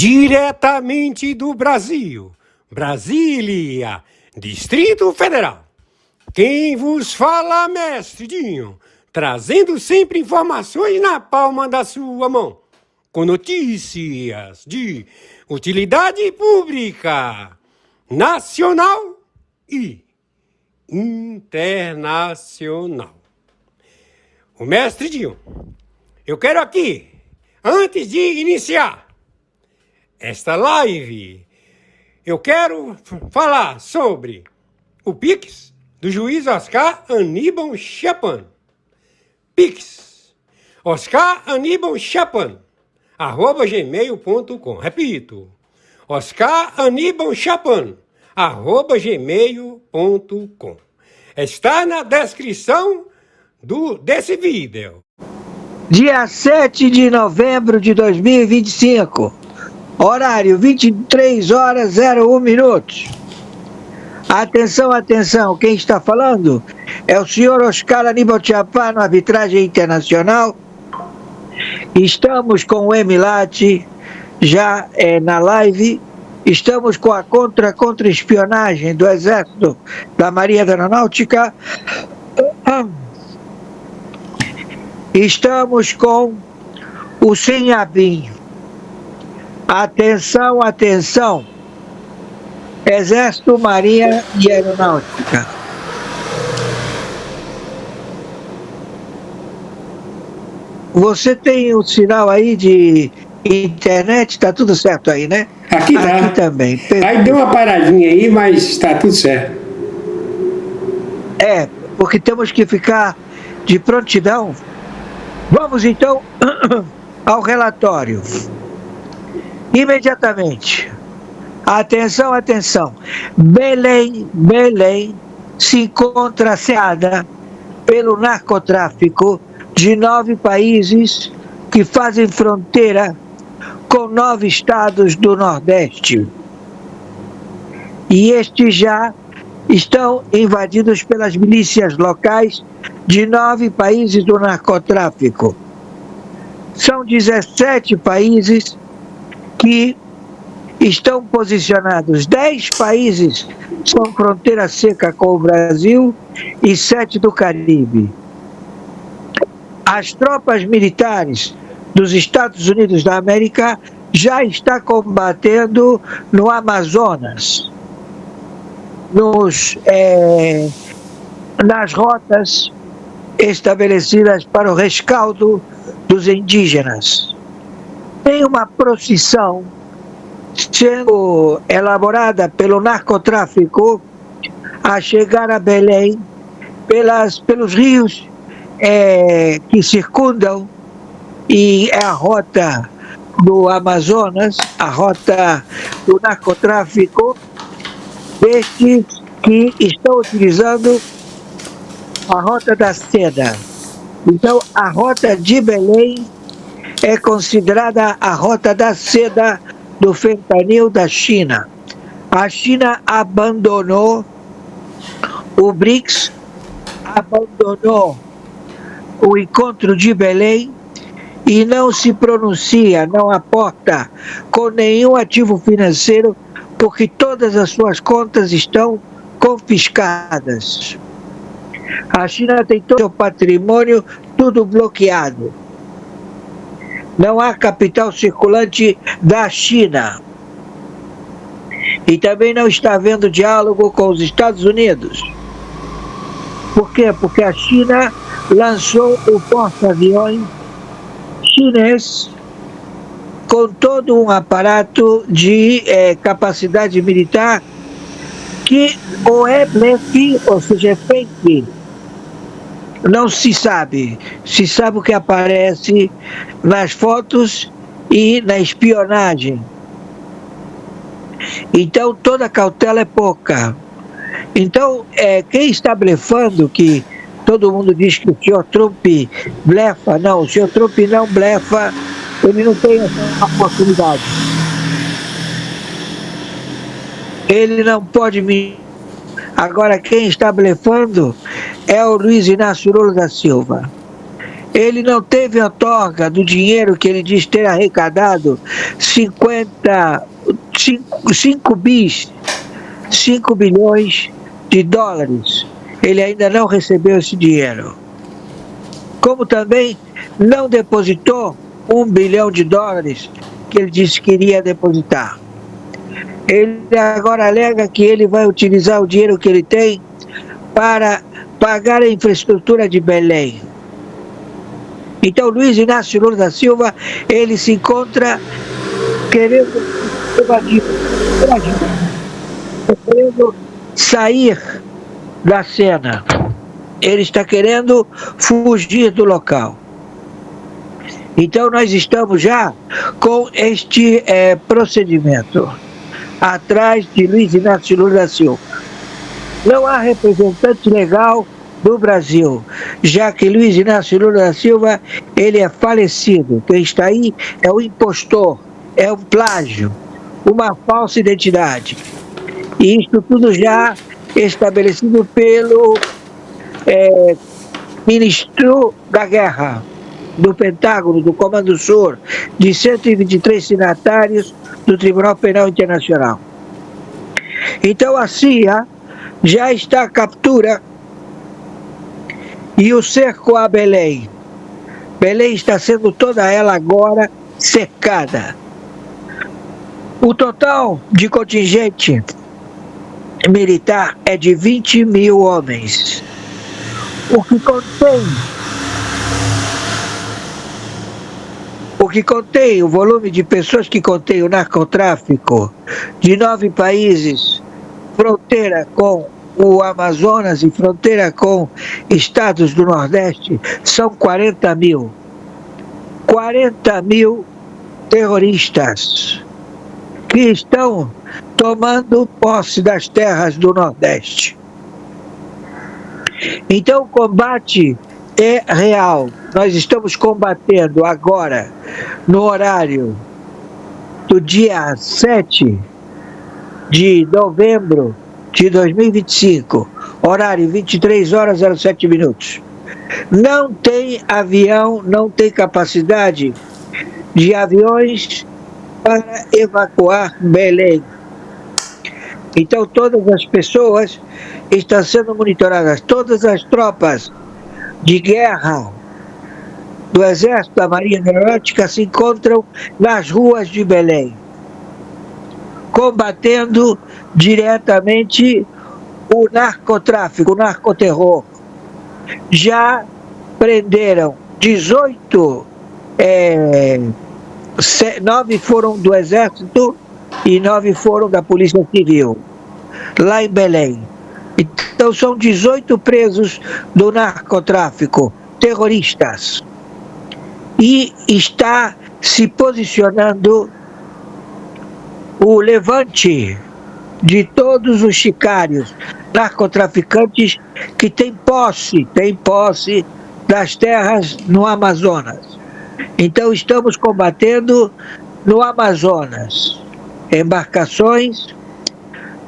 Diretamente do Brasil, Brasília, Distrito Federal. Quem vos fala, mestre Dinho, trazendo sempre informações na palma da sua mão, com notícias de utilidade pública, nacional e internacional. O mestre Dinho, eu quero aqui, antes de iniciar esta live, eu quero falar sobre o Pix do juiz Oscar Aníbal Chapan. Pix, Oscar Aníbal Chapan, @gmail.com. Repito, Oscar Aníbal Chapan, @gmail.com. Está na descrição desse vídeo. Dia 7 de novembro de 2025, horário 23h01. Atenção, atenção, quem está falando é o senhor Oscar Aníbal Chapan, arbitragem internacional. Estamos com o Emilate já na live. Estamos com a contra-espionagem do Exército da Marinha Aeronáutica. Estamos com o Sinhabim. Atenção, atenção. Exército, Marinha e Aeronáutica. Você tem o sinal aí de internet? Tá tudo certo aí, né? Aqui tá. Aqui também. Aí deu uma paradinha aí, mas está tudo certo. É, porque temos que ficar de prontidão. Vamos então ao relatório. Imediatamente. Atenção, atenção. Belém se encontra asseada pelo narcotráfico de 9 países que fazem fronteira com 9 estados do Nordeste. E estes já estão invadidos pelas milícias locais de 9 países do narcotráfico. São 17 países que estão posicionados. 10 países são fronteira seca com o Brasil e 7 do Caribe. As tropas militares dos Estados Unidos da América já estão combatendo no Amazonas, nas rotas estabelecidas para o rescaldo dos indígenas. Tem uma procissão sendo elaborada pelo narcotráfico a chegar a Belém pelos rios que circundam, e é a rota do Amazonas, a rota do narcotráfico destes que estão utilizando a rota da seda. Então, a rota de Belém é considerada a rota da seda do fentanil da China. A China abandonou o BRICS, abandonou o encontro de Belém e não se pronuncia, não aporta com nenhum ativo financeiro, porque todas as suas contas estão confiscadas. A China tem todo o seu patrimônio tudo bloqueado. Não há capital circulante da China. E também não está havendo diálogo com os Estados Unidos. Por quê? Porque a China lançou o porta-aviões chinês com todo um aparato de capacidade militar que ou é blefe, ou seja, é fake. Não se sabe. Se sabe o que aparece nas fotos e na espionagem. Então, toda cautela é pouca. Então, quem está blefando, que todo mundo diz que o senhor Trump blefa, não, o senhor Trump não blefa, ele não tem essa oportunidade. Ele não pode me... Agora, quem está blefando é o Luiz Inácio Lula da Silva. Ele não teve outorga do dinheiro que ele diz ter arrecadado 5 bilhões de dólares. Ele ainda não recebeu esse dinheiro. Como também não depositou 1 bilhão de dólares que ele disse que iria depositar. Ele agora alega que ele vai utilizar o dinheiro que ele tem para pagar a infraestrutura de Belém. Então, Luiz Inácio Lula da Silva, ele se encontra querendo sair da cena. Ele está querendo fugir do local. Então, nós estamos já com este procedimento atrás de Luiz Inácio Lula da Silva. Não há representante legal do Brasil, já que Luiz Inácio Lula da Silva, ele é falecido. Quem está aí é o impostor, é o plágio, uma falsa identidade. E isso tudo já estabelecido pelo ministro da Guerra, do Pentágono, do Comando Sul, de 123 signatários do Tribunal Penal Internacional. Então a CIA já está à captura e o cerco a Belém. Belém está sendo toda ela agora cercada. O total de contingente militar é de 20 mil homens. O que contém o volume de pessoas que contém o narcotráfico de 9 países, fronteira com o Amazonas e fronteira com estados do Nordeste, são 40 mil. 40 mil terroristas que estão tomando posse das terras do Nordeste. Então o combate é real. Nós estamos combatendo agora, no horário do dia 7 de novembro de 2025, horário 23 horas 07 minutos. Não tem avião, não tem capacidade de aviões para evacuar Belém. Então todas as pessoas estão sendo monitoradas, todas as tropas de guerra do Exército, da Marinha Aeronáutica se encontram nas ruas de Belém, combatendo diretamente o narcotráfico, o narcoterror. Já prenderam 18, 9 foram do Exército e 9 foram da Polícia Civil, lá em Belém. Então são 18 presos do narcotráfico, terroristas. E está se posicionando o levante de todos os sicários, narcotraficantes que têm posse das terras no Amazonas. Então estamos combatendo no Amazonas embarcações,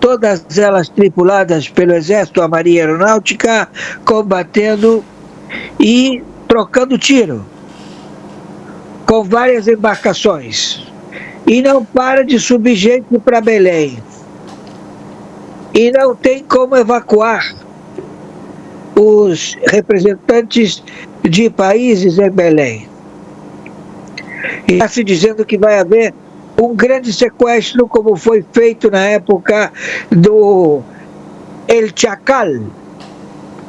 todas elas tripuladas pelo Exército, a Marinha Aeronáutica, combatendo e trocando tiro com várias embarcações. E não para de subir gente para Belém. E não tem como evacuar os representantes de países em Belém. E está se dizendo que vai haver um grande sequestro, como foi feito na época do El Chacal,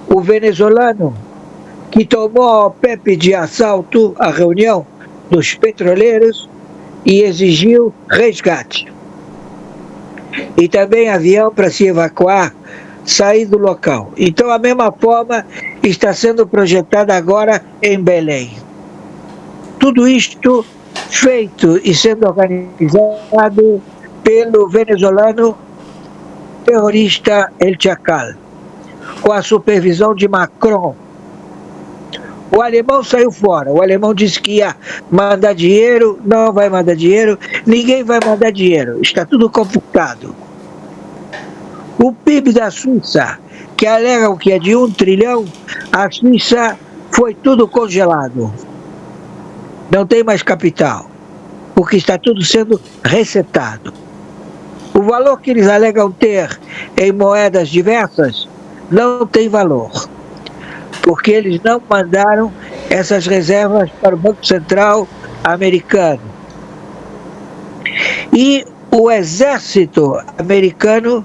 o venezuelano, que tomou a OPEP de assalto a reunião dos petroleiros e exigiu resgate. E também avião para se evacuar, sair do local. Então a mesma forma está sendo projetada agora em Belém. Tudo isto feito e sendo organizado pelo venezuelano terrorista El Chacal, com a supervisão de Macron. O alemão saiu fora, o alemão disse que ia mandar dinheiro, não vai mandar dinheiro, ninguém vai mandar dinheiro, está tudo complicado. O PIB da Suíça, que alegam que é de 1 trilhão, a Suíça foi tudo congelado. Não tem mais capital, porque está tudo sendo resetado. O valor que eles alegam ter em moedas diversas não tem valor, porque eles não mandaram essas reservas para o Banco Central americano. E o exército americano,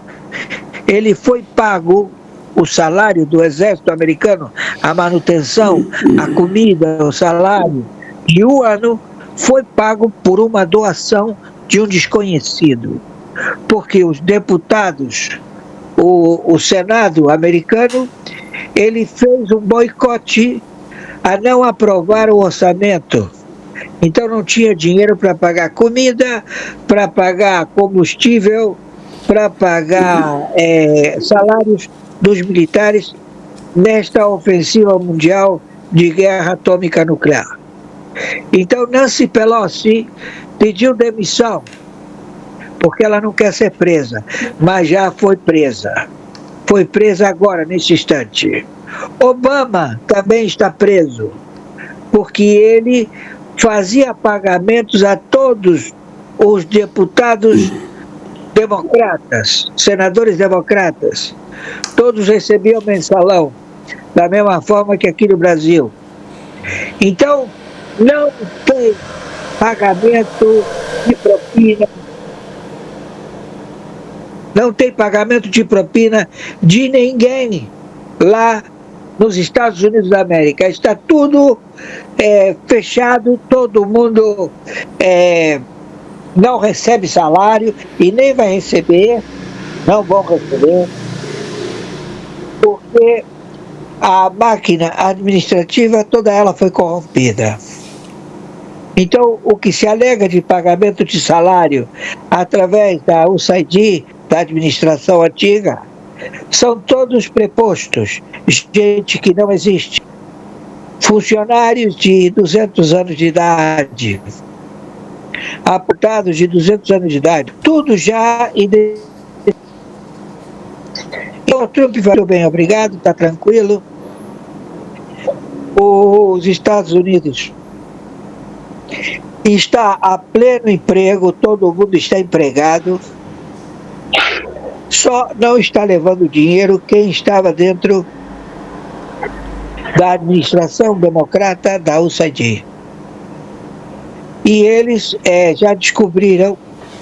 ele foi pago, o salário do exército americano, a manutenção, a comida, o salário de um ano, foi pago por uma doação de um desconhecido. Porque os deputados, o Senado americano, ele fez um boicote a não aprovar o orçamento. Então não tinha dinheiro para pagar comida, para pagar combustível, para pagar salários dos militares nesta ofensiva mundial de guerra atômica nuclear. Então Nancy Pelosi pediu demissão, porque ela não quer ser presa, mas já foi presa. Foi presa agora, nesse instante. Obama também está preso, porque ele fazia pagamentos a todos os deputados democratas, senadores democratas. Todos recebiam mensalão, da mesma forma que aqui no Brasil. Então, não tem pagamento de propina. Não tem pagamento de propina de ninguém lá nos Estados Unidos da América. Está tudo fechado, todo mundo não recebe salário e nem vai receber, não vão receber, porque a máquina administrativa, toda ela foi corrompida. Então, o que se alega de pagamento de salário através da USAID, da administração antiga, são todos prepostos, gente que não existe. Funcionários de 200 anos de idade, apontados de 200 anos de idade, tudo já identificado. O Trump vai bem, obrigado, está tranquilo. Os Estados Unidos está a pleno emprego, todo mundo está empregado, só não está levando dinheiro quem estava dentro da administração democrata da USAID. E eles já descobriram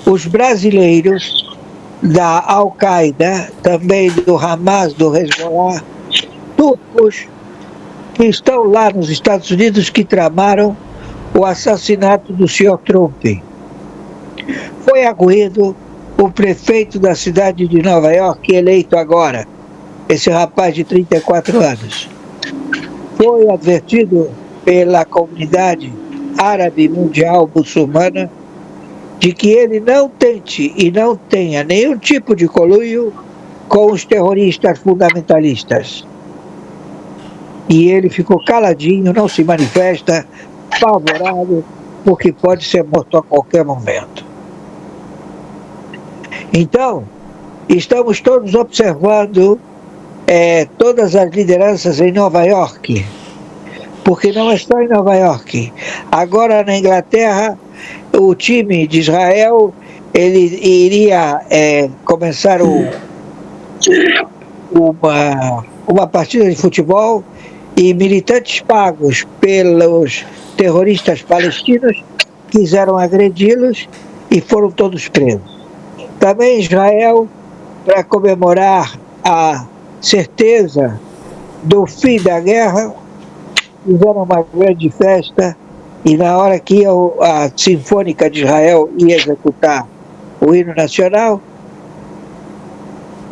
os brasileiros da Al-Qaeda, também do Hamas, do Hezbollah, turcos que estão lá nos Estados Unidos, que tramaram o assassinato do senhor Trump. Foi arguido o prefeito da cidade de Nova York, eleito agora, esse rapaz de 34 anos. Foi advertido pela comunidade árabe mundial muçulmana de que ele não tente e não tenha nenhum tipo de conluio com os terroristas fundamentalistas. E ele ficou caladinho, não se manifesta, apavorado, porque pode ser morto a qualquer momento. Então, estamos todos observando todas as lideranças em Nova York, porque não é só em Nova York. Agora na Inglaterra, o time de Israel, ele iria começar uma partida de futebol, e militantes pagos pelos terroristas palestinos quiseram agredi-los e foram todos presos. Também Israel, para comemorar a certeza do fim da guerra, fizeram uma grande festa, e na hora que a Sinfônica de Israel ia executar o hino nacional,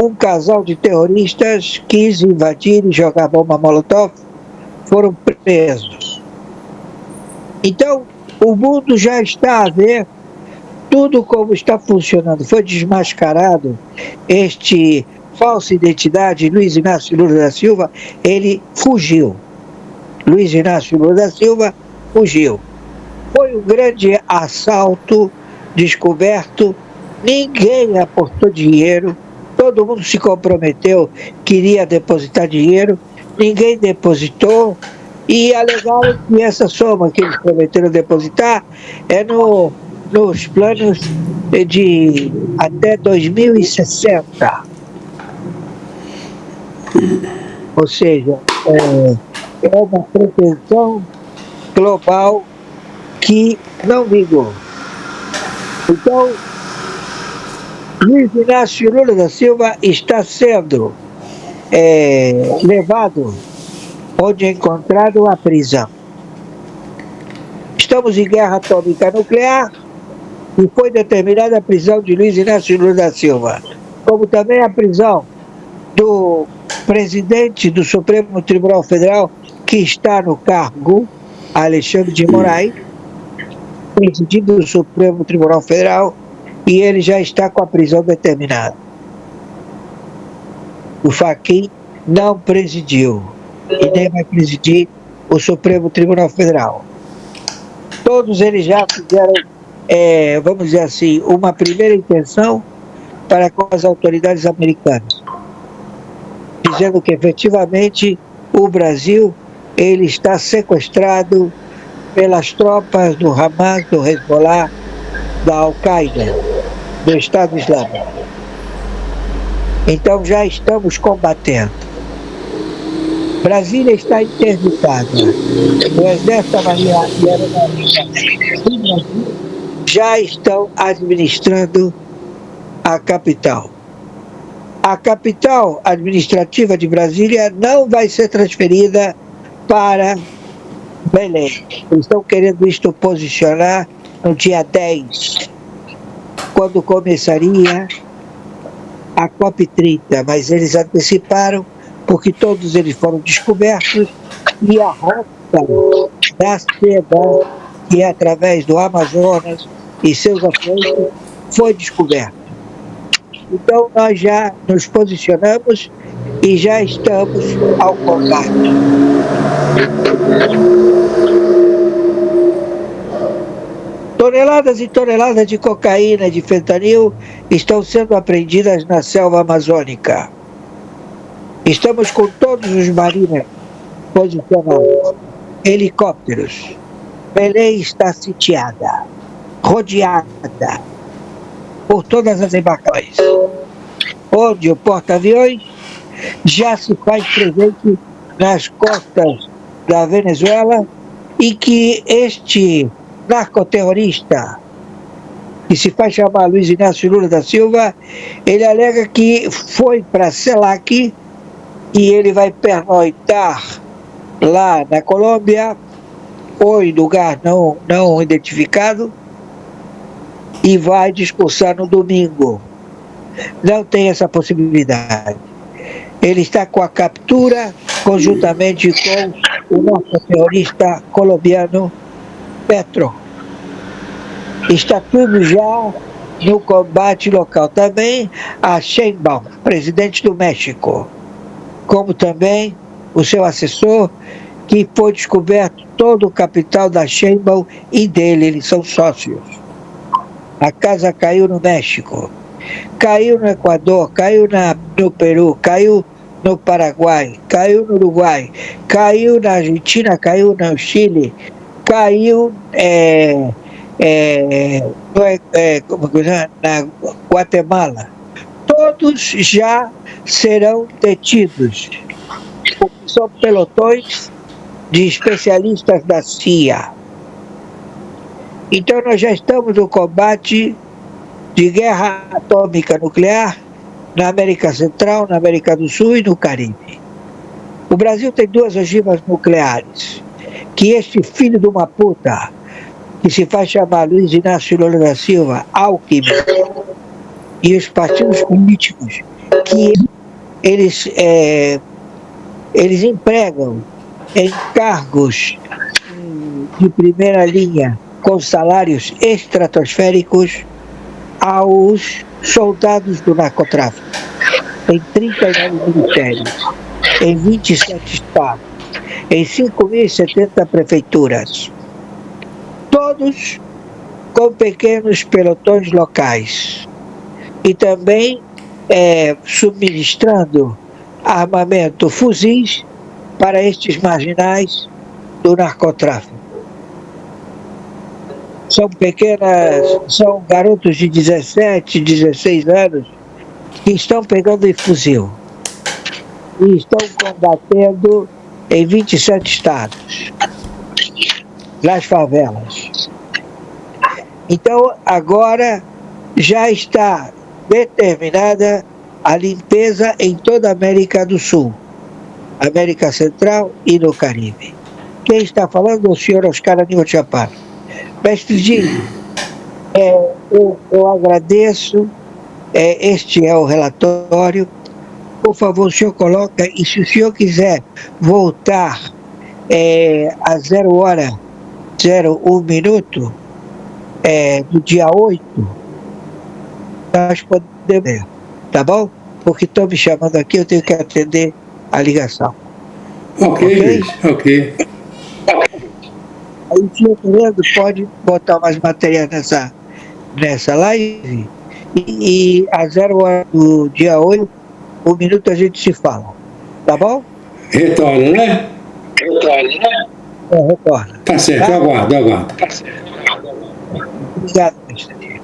um casal de terroristas quis invadir e jogar bomba molotov, foram presos. Então, o mundo já está a ver tudo como está funcionando. Foi desmascarado este falsa identidade. Luiz Inácio Lula da Silva, ele fugiu. Luiz Inácio Lula da Silva fugiu. Foi um grande assalto descoberto, ninguém aportou dinheiro, todo mundo se comprometeu, queria depositar dinheiro, ninguém depositou, e alegaram que essa soma que eles prometeram depositar é nos planos de até 2060. Ou seja, é uma pretensão global que não vingou. Então, Luiz Inácio Lula da Silva está sendo levado onde é encontrado a prisão. Estamos em guerra atômica nuclear e foi determinada a prisão de Luiz Inácio Lula da Silva, como também a prisão do presidente do Supremo Tribunal Federal, que está no cargo, Alexandre de Moraes, presidente do Supremo Tribunal Federal, e ele já está com a prisão determinada. O Fachin não presidiu e nem vai presidir o Supremo Tribunal Federal. Todos eles já fizeram, vamos dizer assim, uma primeira intenção para com as autoridades americanas, dizendo que efetivamente o Brasil ele está sequestrado pelas tropas do Hamas, do Hezbollah, da Al-Qaeda, do Estado Islâmico. Então já estamos combatendo. Brasília está interditada. O Exército, a Marinha e a Aeronáutica do Brasil já estão administrando a capital. A capital administrativa de Brasília não vai ser transferida para Belém. Eles estão querendo isto posicionar no dia 10, quando começaria a COP30, mas eles anteciparam porque todos eles foram descobertos e a rota da seda, que é através do Amazonas e seus afluentes, foi descoberta. Então nós já nos posicionamos e já estamos ao combate. Toneladas e toneladas de cocaína e de fentanil estão sendo apreendidas na selva amazônica. Estamos com todos os marinheiros posicionados, helicópteros. Belém está sitiada, rodeada por todas as embarcações, onde o porta-aviões já se faz presente nas costas da Venezuela e que este narcoterrorista, que se faz chamar Luiz Inácio Lula da Silva, ele alega que foi para Celac e ele vai pernoitar lá na Colômbia, ou em lugar não identificado, e vai discursar no domingo. Não tem essa possibilidade. Ele está com a captura, conjuntamente com o nosso terrorista colombiano Petro. Está tudo já no combate local. Também a Sheinbaum, presidente do México, como também o seu assessor, que foi descoberto todo o capital da Sheinbaum e dele, eles são sócios. A casa caiu no México, caiu no Equador, caiu no Peru, caiu no Paraguai, caiu no Uruguai, caiu na Argentina, caiu no Chile, caiu na Guatemala. Todos já serão detidos, porque são pelotões de especialistas da CIA. Então nós já estamos no combate de guerra atômica nuclear na América Central, na América do Sul e no Caribe. O Brasil tem 2 ogivas nucleares, que este filho de uma puta, que se faz chamar Luiz Inácio Lula da Silva, Alckmin, e os partidos políticos que eles empregam em cargos de primeira linha com salários estratosféricos aos soldados do narcotráfico, em 39 ministérios, em 27 estados, em 5.070 prefeituras, todos com pequenos pelotões locais, e também subministrando armamento, fuzis, para estes marginais do narcotráfico. São garotos de 17, 16 anos que estão pegando em fuzil e estão combatendo em 27 estados, nas favelas. Então, agora já está determinada a limpeza em toda a América do Sul, América Central e no Caribe. Quem está falando é o senhor Oscar Aníbal Chapano. Mestre Dinho, eu agradeço, este é o relatório. Por favor, o senhor coloca, e se o senhor quiser voltar a 0h01 do dia 8, nós podemos, tá bom? Porque estão me chamando aqui, eu tenho que atender a ligação. Ok, juiz, ok. Aí o senhor Fernando pode botar mais material nessa live e a 0h do dia 8, 1 a gente se fala. Tá bom? Retorna, né? Retorna. Tá certo, eu aguardo. Obrigado, mestre.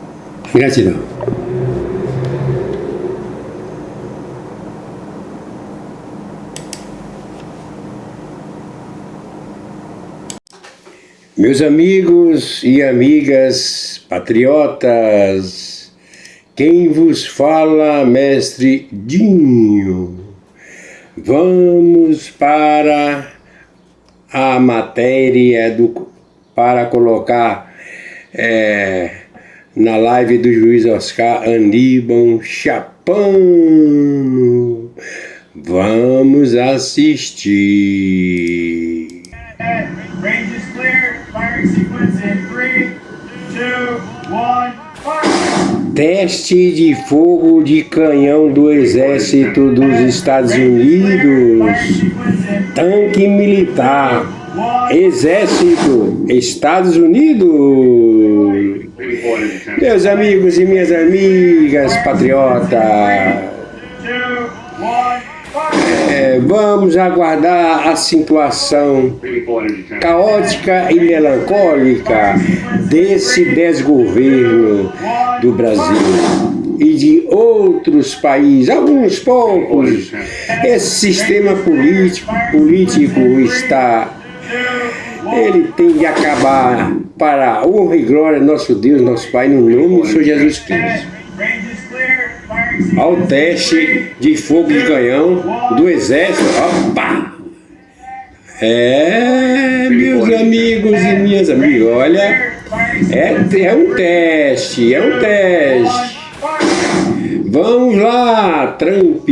Gratidão. Meus amigos e amigas patriotas, quem vos fala, mestre Dinho. Vamos para a matéria para colocar na live do juiz Oscar Aníbal Chapano. Vamos assistir. Range is clear. Firing sequence in 3, 2, 1, fire! Teste de fogo de canhão do Exército dos Estados Unidos. Tanque militar. Exército, Estados Unidos. Meus amigos e minhas amigas patriotas, vamos aguardar a situação caótica e melancólica desse desgoverno do Brasil e de outros países, alguns poucos. Esse sistema político ele tem de acabar para a honra e glória do nosso Deus, nosso Pai, no nome do Senhor Jesus Cristo. Ao teste de fogo de canhão do Exército. Opa! Meus amigos e minhas amigas, olha, é um teste. Vamos lá, Trump!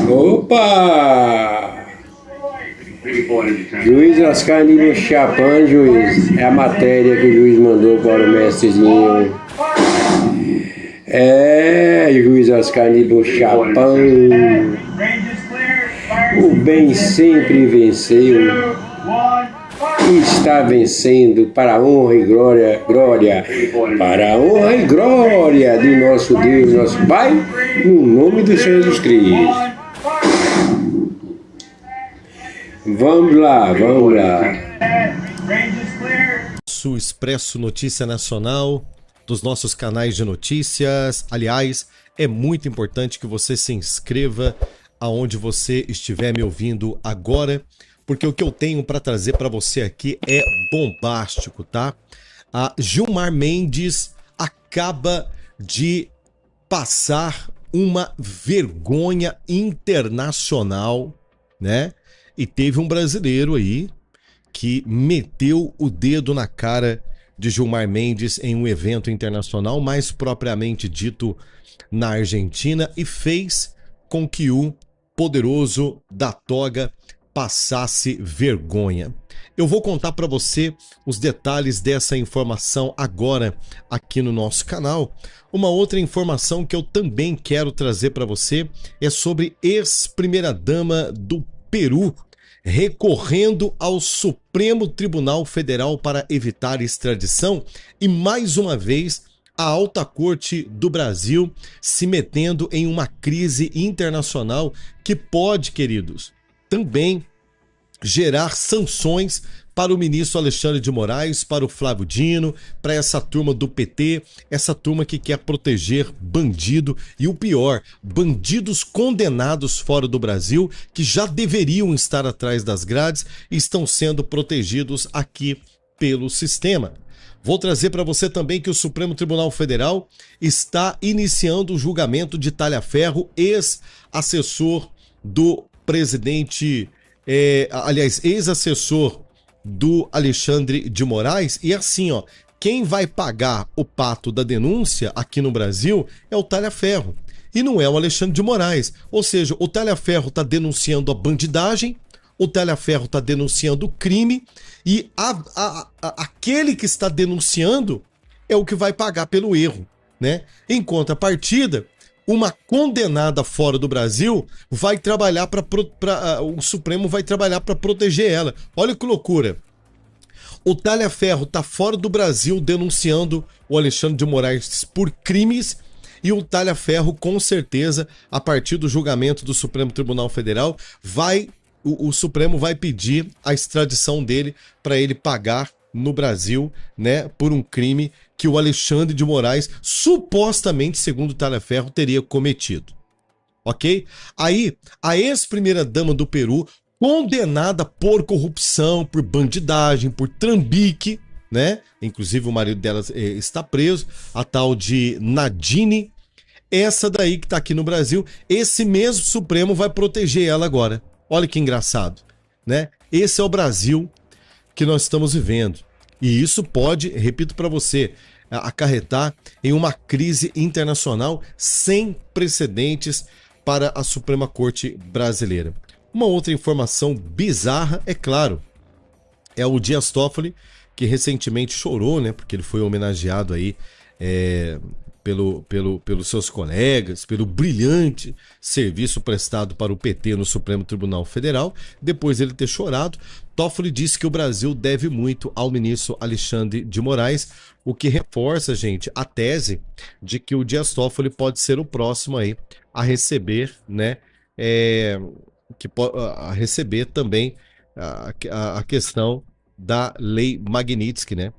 Opa! Juiz Oscar Aníbal Chapano, juiz. É a matéria que o juiz mandou para o mestrezinho. Juiz Oscar Aníbal Chapano. O bem sempre venceu. E está vencendo para a honra e glória, para a honra e glória do nosso Deus, nosso Pai, no nome do Senhor Jesus Cristo. Vamos lá. O Expresso Notícia Nacional, dos nossos canais de notícias. Aliás, é muito importante que você se inscreva aonde você estiver me ouvindo agora, porque o que eu tenho para trazer para você aqui é bombástico, tá? A Gilmar Mendes acaba de passar uma vergonha internacional, né? E teve um brasileiro aí que meteu o dedo na cara de Gilmar Mendes em um evento internacional, mais propriamente dito na Argentina, e fez com que o poderoso da toga passasse vergonha. Eu vou contar para você os detalhes dessa informação agora aqui no nosso canal. Uma outra informação que eu também quero trazer para você é sobre ex-primeira-dama do Peru recorrendo ao Supremo Tribunal Federal para evitar extradição e, mais uma vez, a alta corte do Brasil se metendo em uma crise internacional que pode, queridos, também gerar sanções para o ministro Alexandre de Moraes, para o Flávio Dino, para essa turma do PT, essa turma que quer proteger bandido e o pior, bandidos condenados fora do Brasil que já deveriam estar atrás das grades e estão sendo protegidos aqui pelo sistema. Vou trazer para você também que o Supremo Tribunal Federal está iniciando o julgamento de Talhaferro, ex-assessor do presidente, ex-assessor do Alexandre de Moraes. E assim, ó, quem vai pagar o pato da denúncia aqui no Brasil é o Talhaferro e não é o Alexandre de Moraes. Ou seja, o Talhaferro está denunciando a bandidagem, o Talhaferro está denunciando o crime e aquele que está denunciando é o que vai pagar pelo erro, né? Em contrapartida, uma condenada fora do Brasil vai trabalhar o Supremo vai trabalhar para proteger ela. Olha que loucura. O Talhaferro está fora do Brasil denunciando o Alexandre de Moraes por crimes e o Talhaferro, com certeza, a partir do julgamento do Supremo Tribunal Federal, o Supremo vai pedir a extradição dele para ele pagar no Brasil, né, por um crime que o Alexandre de Moraes, supostamente, segundo o Talhaferro, teria cometido. Ok? Aí, a ex-primeira-dama do Peru, condenada por corrupção, por bandidagem, por trambique, né? Inclusive o marido dela está preso, a tal de Nadine. Essa daí que está aqui no Brasil, esse mesmo Supremo vai proteger ela agora. Olha que engraçado, né? Esse é o Brasil que nós estamos vivendo. E isso pode, repito para você, acarretar em uma crise internacional sem precedentes para a Suprema Corte brasileira. Uma outra informação bizarra, é claro, é o Dias Toffoli, que recentemente chorou, né? Porque ele foi homenageado aí pelos seus colegas, pelo brilhante serviço prestado para o PT no Supremo Tribunal Federal. Depois de ele ter chorado, Toffoli disse que o Brasil deve muito ao ministro Alexandre de Moraes, o que reforça, gente, a tese de que o Dias Toffoli pode ser o próximo aí a receber, né, a receber também a questão da Lei Magnitsky, né?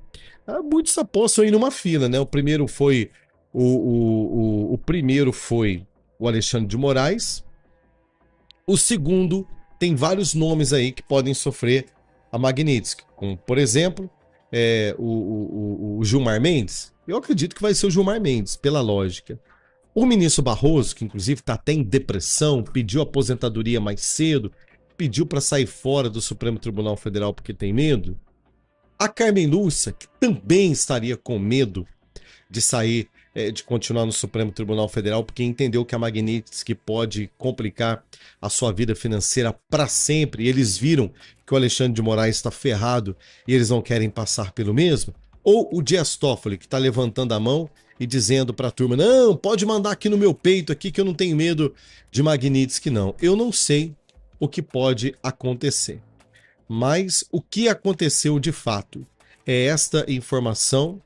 Muitos apostam aí numa fila, né? O primeiro foi o Alexandre de Moraes. O segundo tem vários nomes aí que podem sofrer a Magnitsky, como, por exemplo, o Gilmar Mendes. Eu acredito que vai ser o Gilmar Mendes, pela lógica. O ministro Barroso, que inclusive está até em depressão, pediu aposentadoria mais cedo, pediu para sair fora do Supremo Tribunal Federal porque tem medo. A Carmen Lúcia, que também estaria com medo de sair, de continuar no Supremo Tribunal Federal, porque entendeu que a Magnitsky pode complicar a sua vida financeira para sempre, e eles viram que o Alexandre de Moraes está ferrado e eles não querem passar pelo mesmo. Ou o Dias Toffoli, que está levantando a mão e dizendo para a turma, não, pode mandar aqui no meu peito aqui que eu não tenho medo de Magnitsky, não. Eu não sei o que pode acontecer. Mas o que aconteceu de fato é esta informação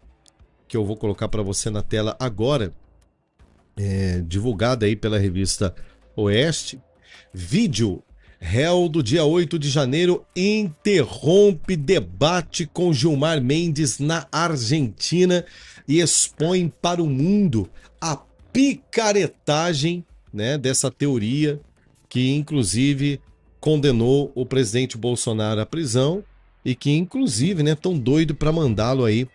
que eu vou colocar para você na tela agora, divulgada aí pela revista Oeste. Vídeo: réu do dia 8 de janeiro interrompe debate com Gilmar Mendes na Argentina e expõe para o mundo a picaretagem, né, dessa teoria que inclusive condenou o presidente Bolsonaro à prisão e que inclusive, né, tão doido para mandá-lo aí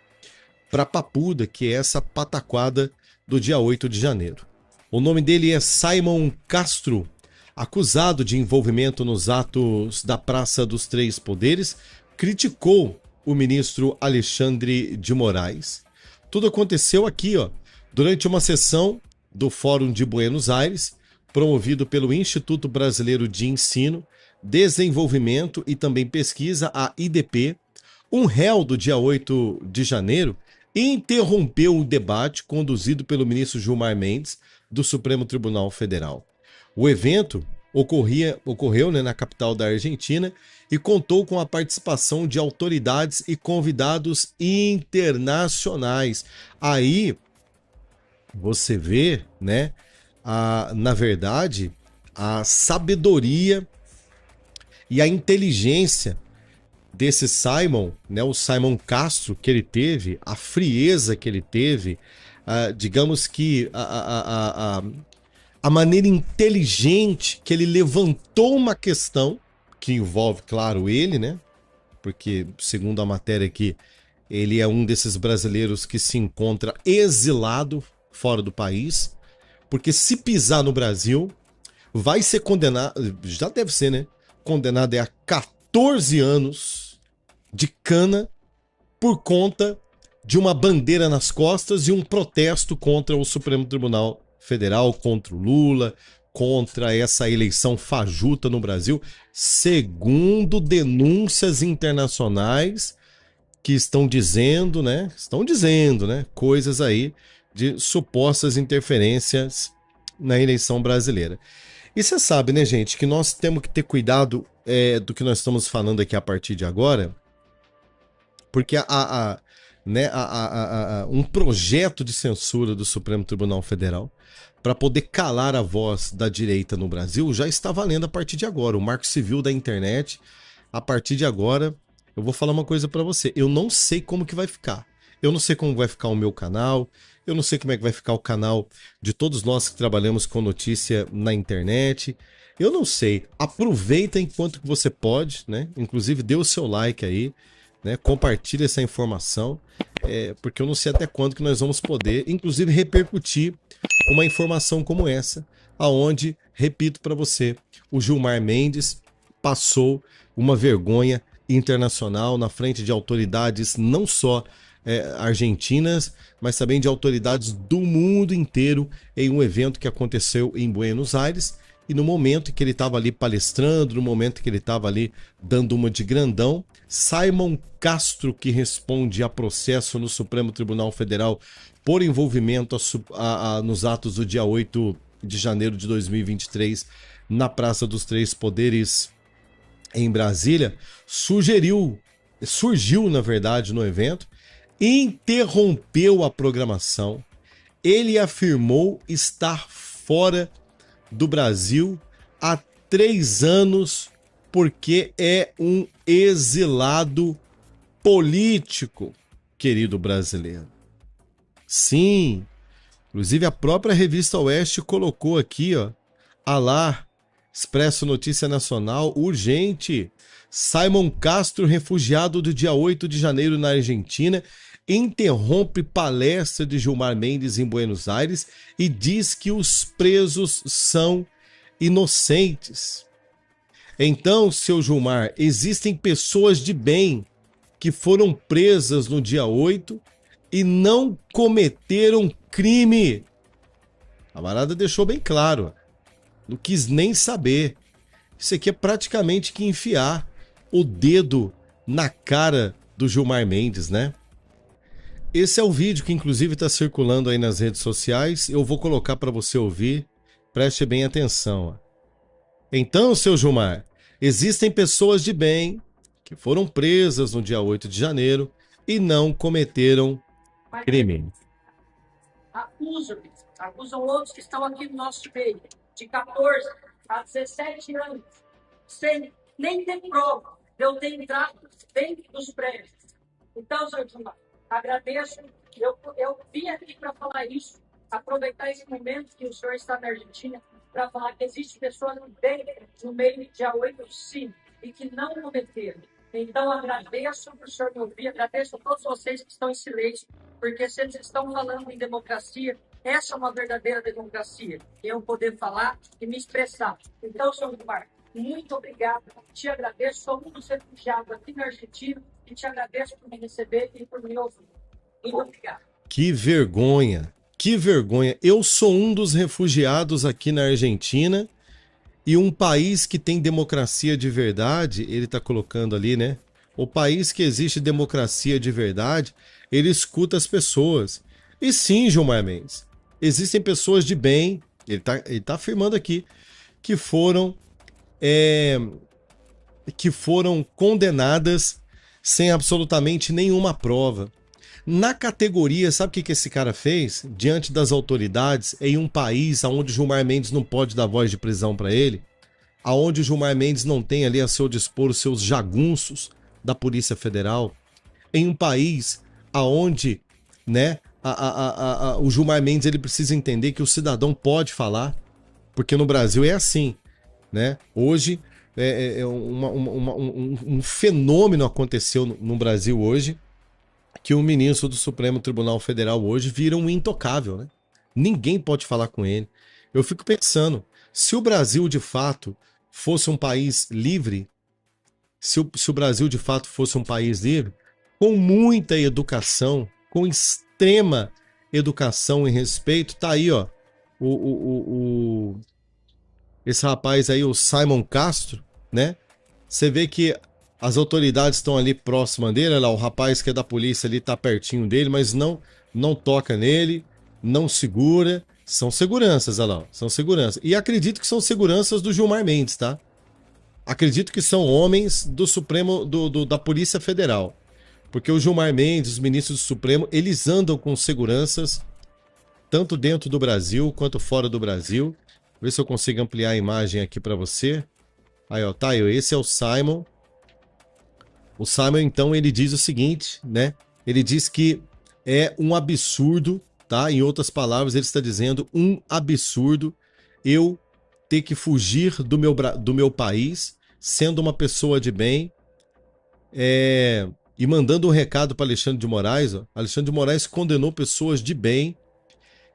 para Papuda, que é essa pataquada do dia 8 de janeiro. O nome dele é Simon Castro, acusado de envolvimento nos atos da Praça dos Três Poderes, criticou o ministro Alexandre de Moraes. Tudo aconteceu aqui, ó, durante uma sessão do Fórum de Buenos Aires, promovido pelo Instituto Brasileiro de Ensino, Desenvolvimento e também Pesquisa, a IDP. Um réu do dia 8 de janeiro interrompeu o debate conduzido pelo ministro Gilmar Mendes do Supremo Tribunal Federal. O evento ocorreu, né, na capital da Argentina e contou com a participação de autoridades e convidados internacionais. Aí você vê, né, na verdade, a sabedoria e a inteligência desse Simon, né, o Simon Castro que ele teve, a frieza que ele teve, digamos que a maneira inteligente que ele levantou uma questão que envolve, claro, ele, né? Porque, segundo a matéria aqui, ele é um desses brasileiros que se encontra exilado fora do país, porque se pisar no Brasil, vai ser condenado, já deve ser, né? Condenado a 14 anos de cana por conta de uma bandeira nas costas e um protesto contra o Supremo Tribunal Federal, contra o Lula, contra essa eleição fajuta no Brasil, segundo denúncias internacionais que estão dizendo, né, coisas aí de supostas interferências na eleição brasileira. E você sabe, né, gente, que nós temos que ter cuidado do que nós estamos falando aqui a partir de agora, porque um projeto de censura do Supremo Tribunal Federal para poder calar a voz da direita no Brasil já está valendo a partir de agora. O Marco Civil da internet, a partir de agora, eu vou falar uma coisa para você. Eu não sei como que vai ficar. Eu não sei como vai ficar o meu canal. Eu não sei como é que vai ficar o canal de todos nós que trabalhamos com notícia na internet. Eu não sei. Aproveita enquanto que você pode, né? Inclusive dê o seu like aí, né? Compartilhe essa informação, porque eu não sei até quando que nós vamos poder, inclusive, repercutir uma informação como essa, aonde, repito para você, o Gilmar Mendes passou uma vergonha internacional na frente de autoridades não só argentinas, mas também de autoridades do mundo inteiro em um evento que aconteceu em Buenos Aires. E no momento em que ele estava ali palestrando, no momento em que ele estava ali dando uma de grandão, Simon Castro, que responde a processo no Supremo Tribunal Federal por envolvimento nos atos do dia 8 de janeiro de 2023 na Praça dos Três Poderes em Brasília, surgiu, na verdade, no evento, interrompeu a programação. Ele afirmou estar fora do Brasil há 3 anos porque é um exilado político, querido brasileiro. Sim, inclusive a própria revista Oeste colocou aqui, ó, Expresso Notícia Nacional, urgente. Simon Castro, refugiado do dia 8 de janeiro na Argentina, interrompe palestra de Gilmar Mendes em Buenos Aires e diz que os presos são inocentes. Então, seu Gilmar, existem pessoas de bem que foram presas no dia 8 e não cometeram crime. A camarada deixou bem claro. Não quis nem saber. Isso aqui é praticamente que enfiar o dedo na cara do Gilmar Mendes, né? Esse é o vídeo que inclusive está circulando aí nas redes sociais. Eu vou colocar para você ouvir. Preste bem atenção. Então, seu Gilmar, existem pessoas de bem que foram presas no dia 8 de janeiro e não cometeram crime. Acusam outros que estão aqui no nosso meio, de 14 a 17 anos, sem nem ter prova de eu ter entrado dentro dos prédios. Então, senhor Gilmar, agradeço. Eu vim aqui para falar isso, aproveitar esse momento que o senhor está na Argentina, para falar que existem pessoas bem no meio do dia 8, sim, e que não cometeram. Então, agradeço por o senhor me ouvir, agradeço a todos vocês que estão em silêncio, porque se eles estão falando em democracia, essa é uma verdadeira democracia, eu poder falar e me expressar. Então, senhor Gilmar, muito obrigado, te agradeço, sou um dos refugiados aqui na Argentina e te agradeço por me receber e por me ouvir. Muito obrigado. Que vergonha, que vergonha. Eu sou um dos refugiados aqui na Argentina e um país que tem democracia de verdade, ele está colocando ali, né? O país que existe democracia de verdade, ele escuta as pessoas. E sim, Gilmar Mendes, existem pessoas de bem, ele tá afirmando aqui, que foram condenadas sem absolutamente nenhuma prova. Na categoria, sabe o que esse cara fez? Diante das autoridades, em um país onde o Gilmar Mendes não pode dar voz de prisão para ele, aonde o Gilmar Mendes não tem ali a seu dispor os seus jagunços da Polícia Federal, em um país aonde, né, o Gilmar Mendes ele precisa entender que o cidadão pode falar, porque no Brasil é assim, né? Hoje um fenômeno aconteceu no Brasil hoje, que o ministro do Supremo Tribunal Federal hoje vira um intocável, né? Ninguém pode falar com ele. Eu fico pensando, se o Brasil de fato fosse um país livre, se o Brasil de fato fosse um país livre, com muita educação, com extrema educação e respeito, tá aí, ó, esse rapaz aí, o Simon Castro, né? Você vê que as autoridades estão ali próximas dele, olha lá, o rapaz que é da polícia ali tá pertinho dele, mas não toca nele, não segura. São seguranças, olha lá, são seguranças. E acredito que são seguranças do Gilmar Mendes, tá? Acredito que são homens do Supremo, da Polícia Federal. Porque o Gilmar Mendes, os ministros do Supremo, eles andam com seguranças tanto dentro do Brasil quanto fora do Brasil. Vou ver se eu consigo ampliar a imagem aqui para você. Aí, ó, tá aí, esse é o Simon. O Simon, então, ele diz o seguinte, né? Ele diz que é um absurdo, tá? Em outras palavras, ele está dizendo um absurdo eu ter que fugir do meu país, sendo uma pessoa de bem, e mandando um recado para Alexandre de Moraes. Ó. Alexandre de Moraes condenou pessoas de bem.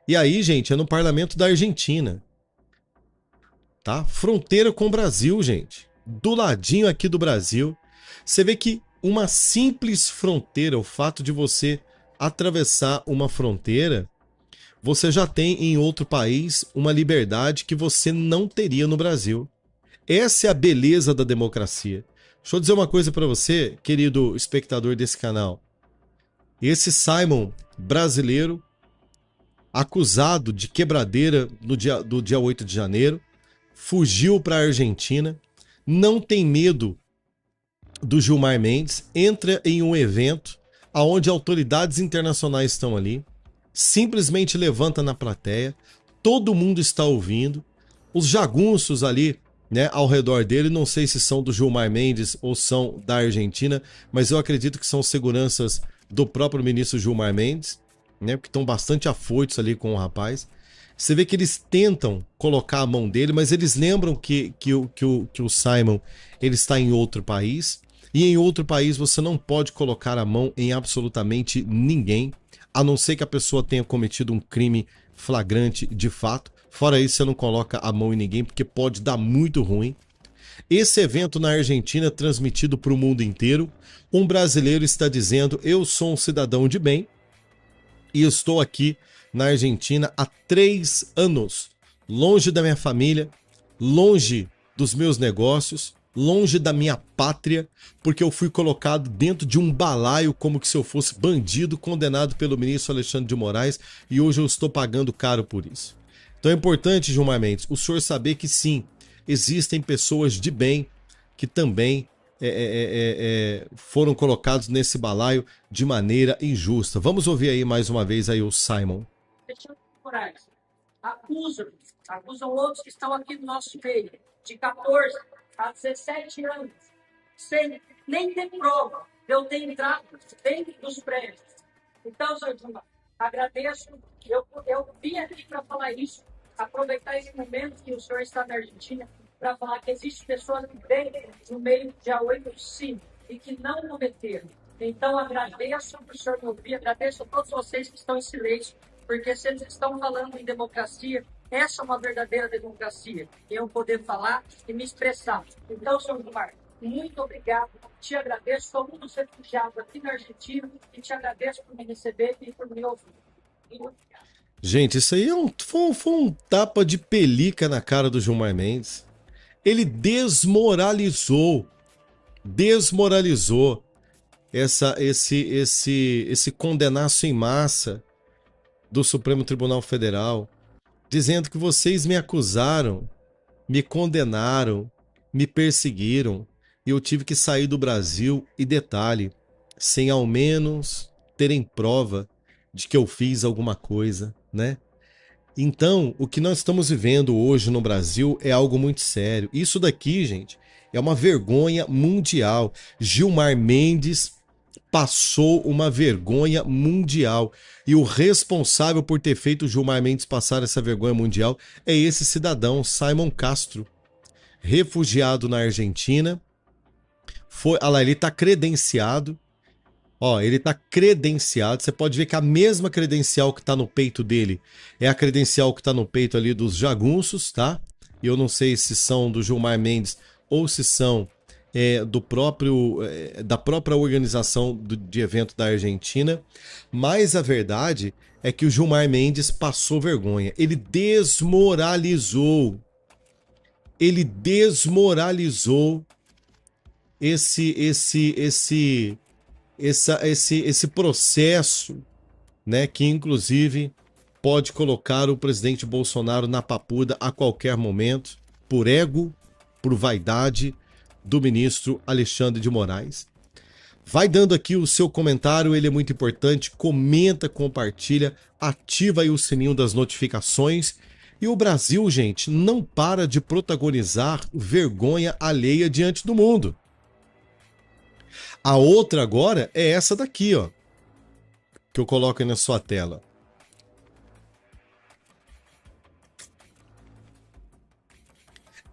E aí, gente, é no parlamento da Argentina. Tá? Fronteira com o Brasil, gente. Do ladinho aqui do Brasil. Você vê que uma simples fronteira, o fato de você atravessar uma fronteira, você já tem em outro país uma liberdade que você não teria no Brasil. Essa é a beleza da democracia. Deixa eu dizer uma coisa para você, querido espectador desse canal. Esse Simon brasileiro, acusado de quebradeira do dia 8 de janeiro, fugiu para a Argentina, não tem medo do Gilmar Mendes, entra em um evento onde autoridades internacionais estão ali, simplesmente levanta na plateia, todo mundo está ouvindo, os jagunços ali, né, ao redor dele, não sei se são do Gilmar Mendes ou são da Argentina, mas eu acredito que são seguranças do próprio ministro Gilmar Mendes, né, porque estão bastante afoitos ali com o rapaz. Você vê que eles tentam colocar a mão dele, mas eles lembram que o Simon ele está em outro país, e em outro país você não pode colocar a mão em absolutamente ninguém, a não ser que a pessoa tenha cometido um crime flagrante de fato. Fora isso, você não coloca a mão em ninguém, porque pode dar muito ruim. Esse evento na Argentina, transmitido para o mundo inteiro, um brasileiro está dizendo: eu sou um cidadão de bem e estou aqui na Argentina há 3 anos, longe da minha família, longe dos meus negócios, longe da minha pátria, porque eu fui colocado dentro de um balaio como que se eu fosse bandido, condenado pelo ministro Alexandre de Moraes, e hoje eu estou pagando caro por isso. Então é importante, Gilmar Mendes, o senhor saber que sim, existem pessoas de bem que também foram colocados nesse balaio de maneira injusta. Vamos ouvir aí mais uma vez aí o Simon. Moraes acusam outros que estão aqui no nosso meio, de 14 a 17 anos, sem nem ter prova de eu ter entrado dentro dos prédios. Então, senhor Gilmar, agradeço. Eu vim aqui para falar isso, aproveitar esse momento que o senhor está na Argentina, para falar que existem pessoas que vêm no meio do dia 8 sim, e que não cometeram. Então, agradeço por o senhor me ouvir, agradeço a todos vocês que estão em silêncio, porque se eles estão falando em democracia, essa é uma verdadeira democracia, eu poder falar e me expressar. Então, senhor Gilmar, muito obrigado, te agradeço, sou um dos refugiados aqui na Argentina, e te agradeço por me receber e por me ouvir. Muito obrigado. Gente, isso aí foi um tapa de pelica na cara do Gilmar Mendes. Ele desmoralizou esse condenaço em massa do Supremo Tribunal Federal, dizendo que vocês me acusaram, me condenaram, me perseguiram, e eu tive que sair do Brasil, e detalhe, sem ao menos terem prova de que eu fiz alguma coisa, né? Então, o que nós estamos vivendo hoje no Brasil é algo muito sério. Isso daqui, gente, é uma vergonha mundial. Gilmar Mendes passou uma vergonha mundial. E o responsável por ter feito o Gilmar Mendes passar essa vergonha mundial é esse cidadão, Simon Castro, refugiado na Argentina. Olha lá, ele está credenciado. Ó, ele tá credenciado. Você pode ver que a mesma credencial que tá no peito dele é a credencial que tá no peito ali dos jagunços, tá? E eu não sei se são do Gilmar Mendes ou se são da própria organização de evento da Argentina. Mas a verdade é que o Gilmar Mendes passou vergonha. Ele desmoralizou esse processo, né, que inclusive pode colocar o presidente Bolsonaro na papuda a qualquer momento, por ego, por vaidade do ministro Alexandre de Moraes. Vai dando aqui o seu comentário, ele é muito importante, comenta, compartilha, ativa aí o sininho das notificações. E o Brasil, gente, não para de protagonizar vergonha alheia diante do mundo. A outra agora é essa daqui, ó, que eu coloco aí na sua tela.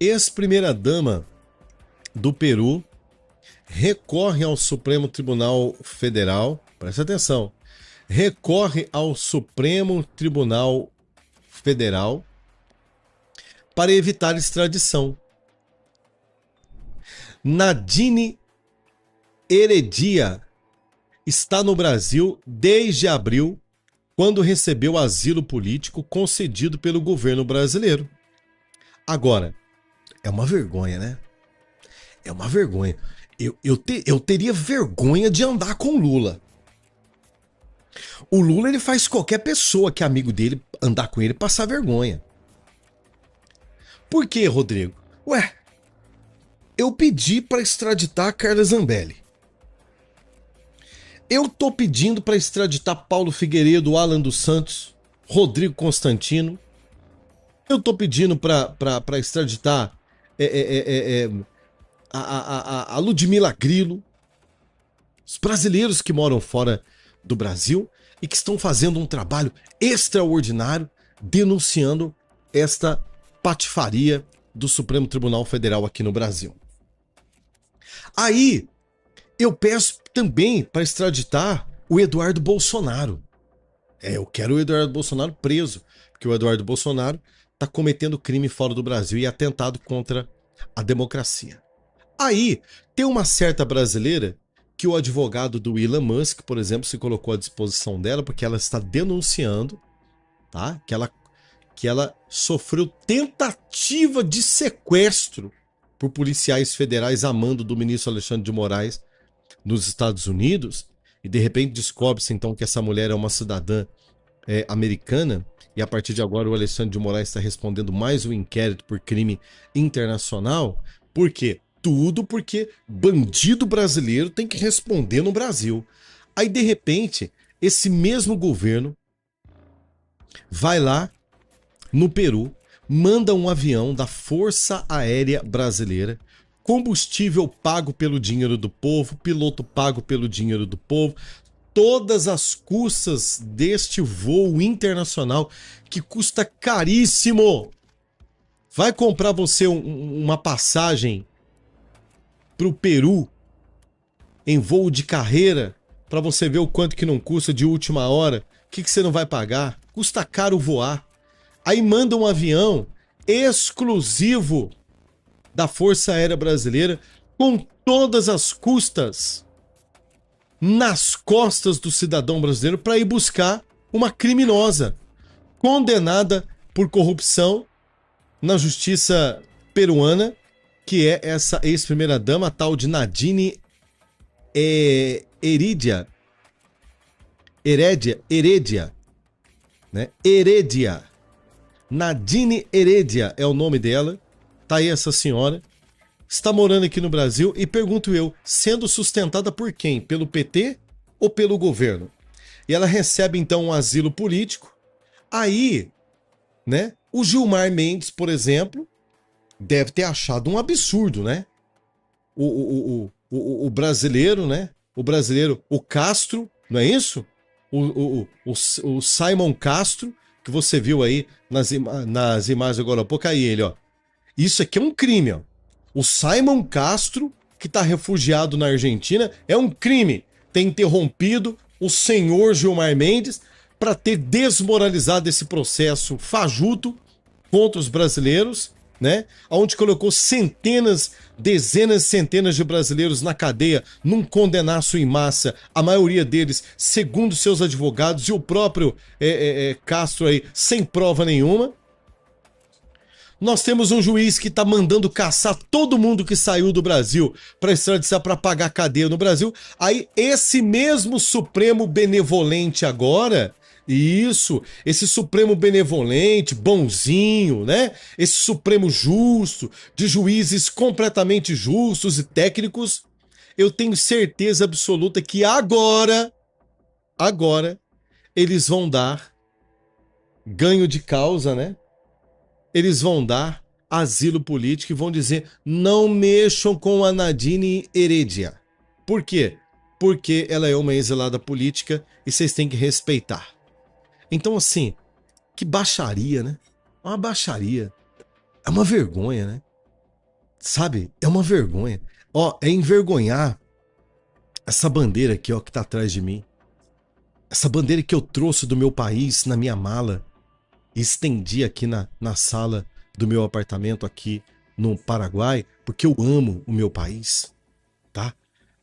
Ex-primeira-dama do Peru recorre ao Supremo Tribunal Federal, presta atenção, recorre ao Supremo Tribunal Federal para evitar extradição. Nadine Heredia está no Brasil desde abril, quando recebeu asilo político concedido pelo governo brasileiro. Agora, é uma vergonha, né? É uma vergonha. Eu teria vergonha de andar com o Lula. O Lula, ele faz qualquer pessoa que é amigo dele andar com ele passar vergonha. Por quê, Rodrigo? Ué, eu pedi para extraditar a Carla Zambelli. Eu tô pedindo para extraditar Paulo Figueiredo, Alan dos Santos, Rodrigo Constantino. Eu tô pedindo para extraditar a Ludmila Grillo, os brasileiros que moram fora do Brasil e que estão fazendo um trabalho extraordinário denunciando esta patifaria do Supremo Tribunal Federal aqui no Brasil. Aí eu peço também para extraditar o Eduardo Bolsonaro. Eu quero o Eduardo Bolsonaro preso, porque o Eduardo Bolsonaro está cometendo crime fora do Brasil e atentado contra a democracia. Aí tem uma certa brasileira que o advogado do Elon Musk, por exemplo, se colocou à disposição dela porque ela está denunciando, tá? Que ela sofreu tentativa de sequestro por policiais federais a mando do ministro Alexandre de Moraes nos Estados Unidos, e de repente descobre-se então que essa mulher é uma cidadã americana, e a partir de agora o Alexandre de Moraes está respondendo mais um inquérito por crime internacional. Por quê? Tudo porque bandido brasileiro tem que responder no Brasil. Aí de repente esse mesmo governo vai lá no Peru, manda um avião da Força Aérea Brasileira, combustível pago pelo dinheiro do povo, piloto pago pelo dinheiro do povo, todas as custas deste voo internacional que custa caríssimo. Vai comprar você uma passagem para o Peru em voo de carreira para você ver o quanto que não custa de última hora, o que você não vai pagar? Custa caro voar. Aí manda um avião exclusivo da Força Aérea Brasileira com todas as custas nas costas do cidadão brasileiro para ir buscar uma criminosa condenada por corrupção na justiça peruana, que é essa ex-primeira-dama, a tal de Nadine Heredia, né? Heredia. Nadine Heredia é o nome dela. Tá aí essa senhora. Está morando aqui no Brasil e pergunto eu, sendo sustentada por quem? Pelo PT ou pelo governo? E ela recebe então um asilo político. Aí, né, o Gilmar Mendes, por exemplo, deve ter achado um absurdo, né? O brasileiro, né? O brasileiro, o Castro, não é isso? O Simon Castro, que você viu aí nas imagens agora há pouco, aí ele, ó. Isso aqui é um crime, ó. O Simon Castro, que está refugiado na Argentina, é um crime ter interrompido o senhor Gilmar Mendes para ter desmoralizado esse processo fajuto contra os brasileiros, né? Onde colocou centenas, dezenas, centenas de brasileiros na cadeia num condenaço em massa, a maioria deles, segundo seus advogados, e o próprio Castro aí, sem prova nenhuma. Nós temos um juiz que está mandando caçar todo mundo que saiu do Brasil para extradição, para pagar cadeia no Brasil. Aí esse mesmo Supremo benevolente agora, isso, esse Supremo benevolente, bonzinho, né? Esse Supremo justo, de juízes completamente justos e técnicos, eu tenho certeza absoluta que agora, eles vão dar ganho de causa, né? Eles vão dar asilo político e vão dizer: não mexam com a Nadine Heredia. Por quê? Porque ela é uma exilada política e vocês têm que respeitar. Então, assim, que baixaria, né? É uma baixaria. É uma vergonha, né? Sabe? É uma vergonha. Ó, é envergonhar essa bandeira aqui, ó, que tá atrás de mim. Essa bandeira que eu trouxe do meu país na minha mala. Estendi aqui na sala do meu apartamento aqui no Paraguai, porque eu amo o meu país, tá?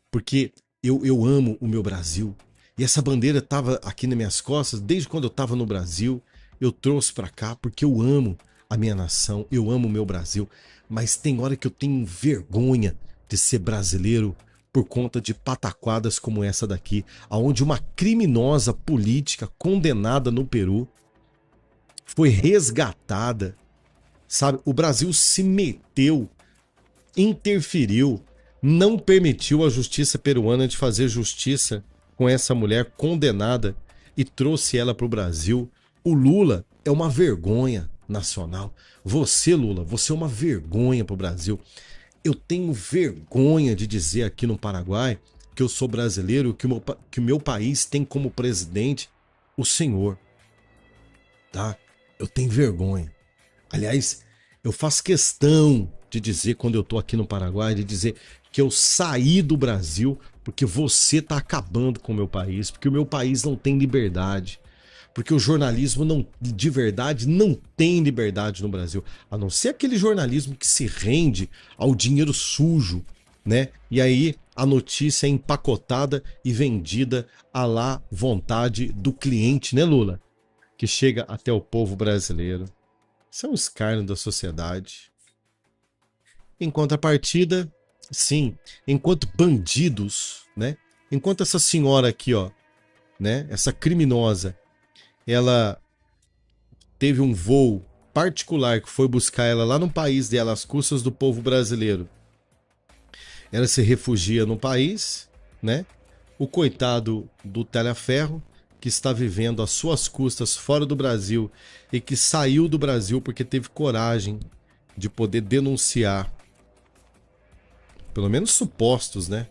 Porque eu amo o meu Brasil. E essa bandeira estava aqui nas minhas costas desde quando eu estava no Brasil. Eu trouxe para cá porque eu amo a minha nação, eu amo o meu Brasil. Mas tem hora que eu tenho vergonha de ser brasileiro por conta de pataquadas como essa daqui, aonde uma criminosa política condenada no Peru foi resgatada, sabe? O Brasil se meteu, interferiu, não permitiu a justiça peruana de fazer justiça com essa mulher condenada e trouxe ela para o Brasil. O Lula é uma vergonha nacional. Você, Lula, você é uma vergonha para o Brasil. Eu tenho vergonha de dizer aqui no Paraguai que eu sou brasileiro, que o meu país tem como presidente o senhor, tá? Eu tenho vergonha. Aliás, eu faço questão de dizer, quando eu tô aqui no Paraguai, de dizer que eu saí do Brasil porque você tá acabando com o meu país, porque o meu país não tem liberdade, porque o jornalismo de verdade não tem liberdade no Brasil, a não ser aquele jornalismo que se rende ao dinheiro sujo, né? E aí a notícia é empacotada e vendida à lá vontade do cliente, né, Lula? Que chega até o povo brasileiro. Isso é um escárnio da sociedade. Em contrapartida, sim, enquanto bandidos, né? Enquanto essa senhora aqui, ó, né? Essa criminosa, ela teve um voo particular que foi buscar ela lá no país dela, às custas do povo brasileiro. Ela se refugia no país, né? O coitado do Telhaferro, que está vivendo às suas custas fora do Brasil e que saiu do Brasil porque teve coragem de poder denunciar, pelo menos supostos, né?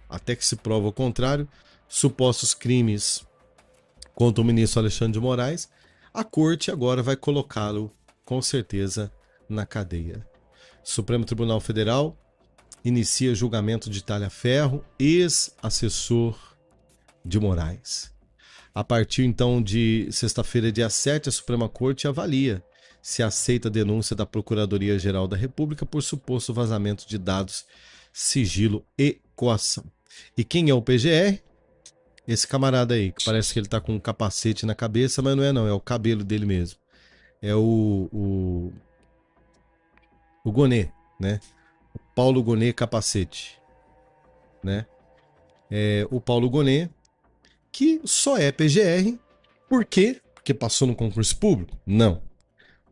Até que se prova o contrário, supostos crimes contra o ministro Alexandre de Moraes, a corte agora vai colocá-lo, com certeza, na cadeia. Supremo Tribunal Federal inicia julgamento de Talhaferro, ex-assessor de Moraes. A partir, então, de sexta-feira, dia 7, a Suprema Corte avalia se aceita a denúncia da Procuradoria-Geral da República por suposto vazamento de dados, sigilo e coação. E quem é o PGR? Esse camarada aí, que parece que ele tá com um capacete na cabeça, mas não é não, é o cabelo dele mesmo. É o Gonê, né? O Paulo Gonê Capacete, né? É o Paulo Gonê, que só é PGR, por quê? Porque passou no concurso público? Não.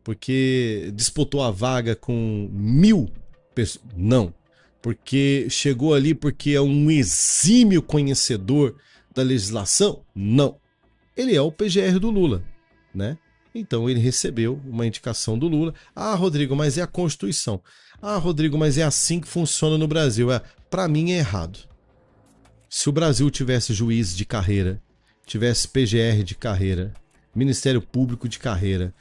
Porque disputou a vaga com 1000 pessoas? Não. Porque chegou ali porque é um exímio conhecedor da legislação? Não. Ele é o PGR do Lula, né? Então ele recebeu uma indicação do Lula. Ah, Rodrigo, mas é a Constituição. Ah, Rodrigo, mas é assim que funciona no Brasil. Para mim é errado. Se o Brasil tivesse juiz de carreira, tivesse PGR de carreira, Ministério Público de carreira,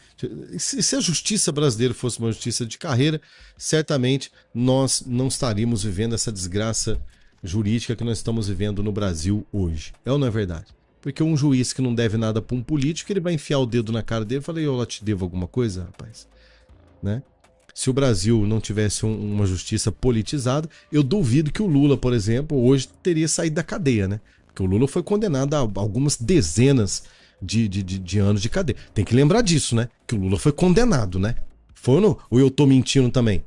se a justiça brasileira fosse uma justiça de carreira, certamente nós não estaríamos vivendo essa desgraça jurídica que nós estamos vivendo no Brasil hoje. É ou não é verdade? Porque um juiz que não deve nada para um político, ele vai enfiar o dedo na cara dele e falar, eu lá te devo alguma coisa, rapaz? Né? Se o Brasil não tivesse uma justiça politizada, eu duvido que o Lula, por exemplo, hoje teria saído da cadeia, né? Porque o Lula foi condenado a algumas dezenas de anos de cadeia. Tem que lembrar disso, né? Que o Lula foi condenado, né? Foi ou não? Ou eu tô mentindo também?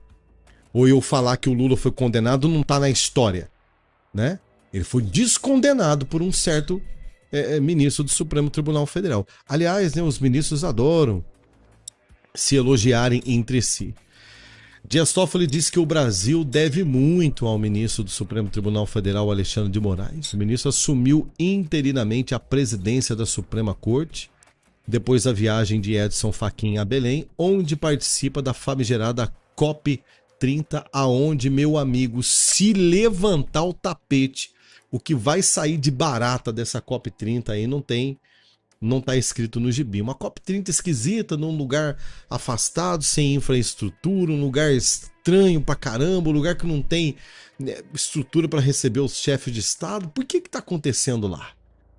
Ou eu falar que o Lula foi condenado não tá na história, né? Ele foi descondenado por um certo ministro do Supremo Tribunal Federal. Aliás, né, os ministros adoram se elogiarem entre si. Dias Toffoli disse que o Brasil deve muito ao ministro do Supremo Tribunal Federal, Alexandre de Moraes. O ministro assumiu interinamente a presidência da Suprema Corte, depois da viagem de Edson Fachin a Belém, onde participa da famigerada COP30, aonde, meu amigo, se levantar o tapete, o que vai sair de barata dessa COP30 aí não tá escrito no gibi. Uma COP30 esquisita, num lugar afastado, sem infraestrutura, um lugar estranho pra caramba, um lugar que não tem estrutura para receber os chefes de Estado. Por que tá acontecendo lá?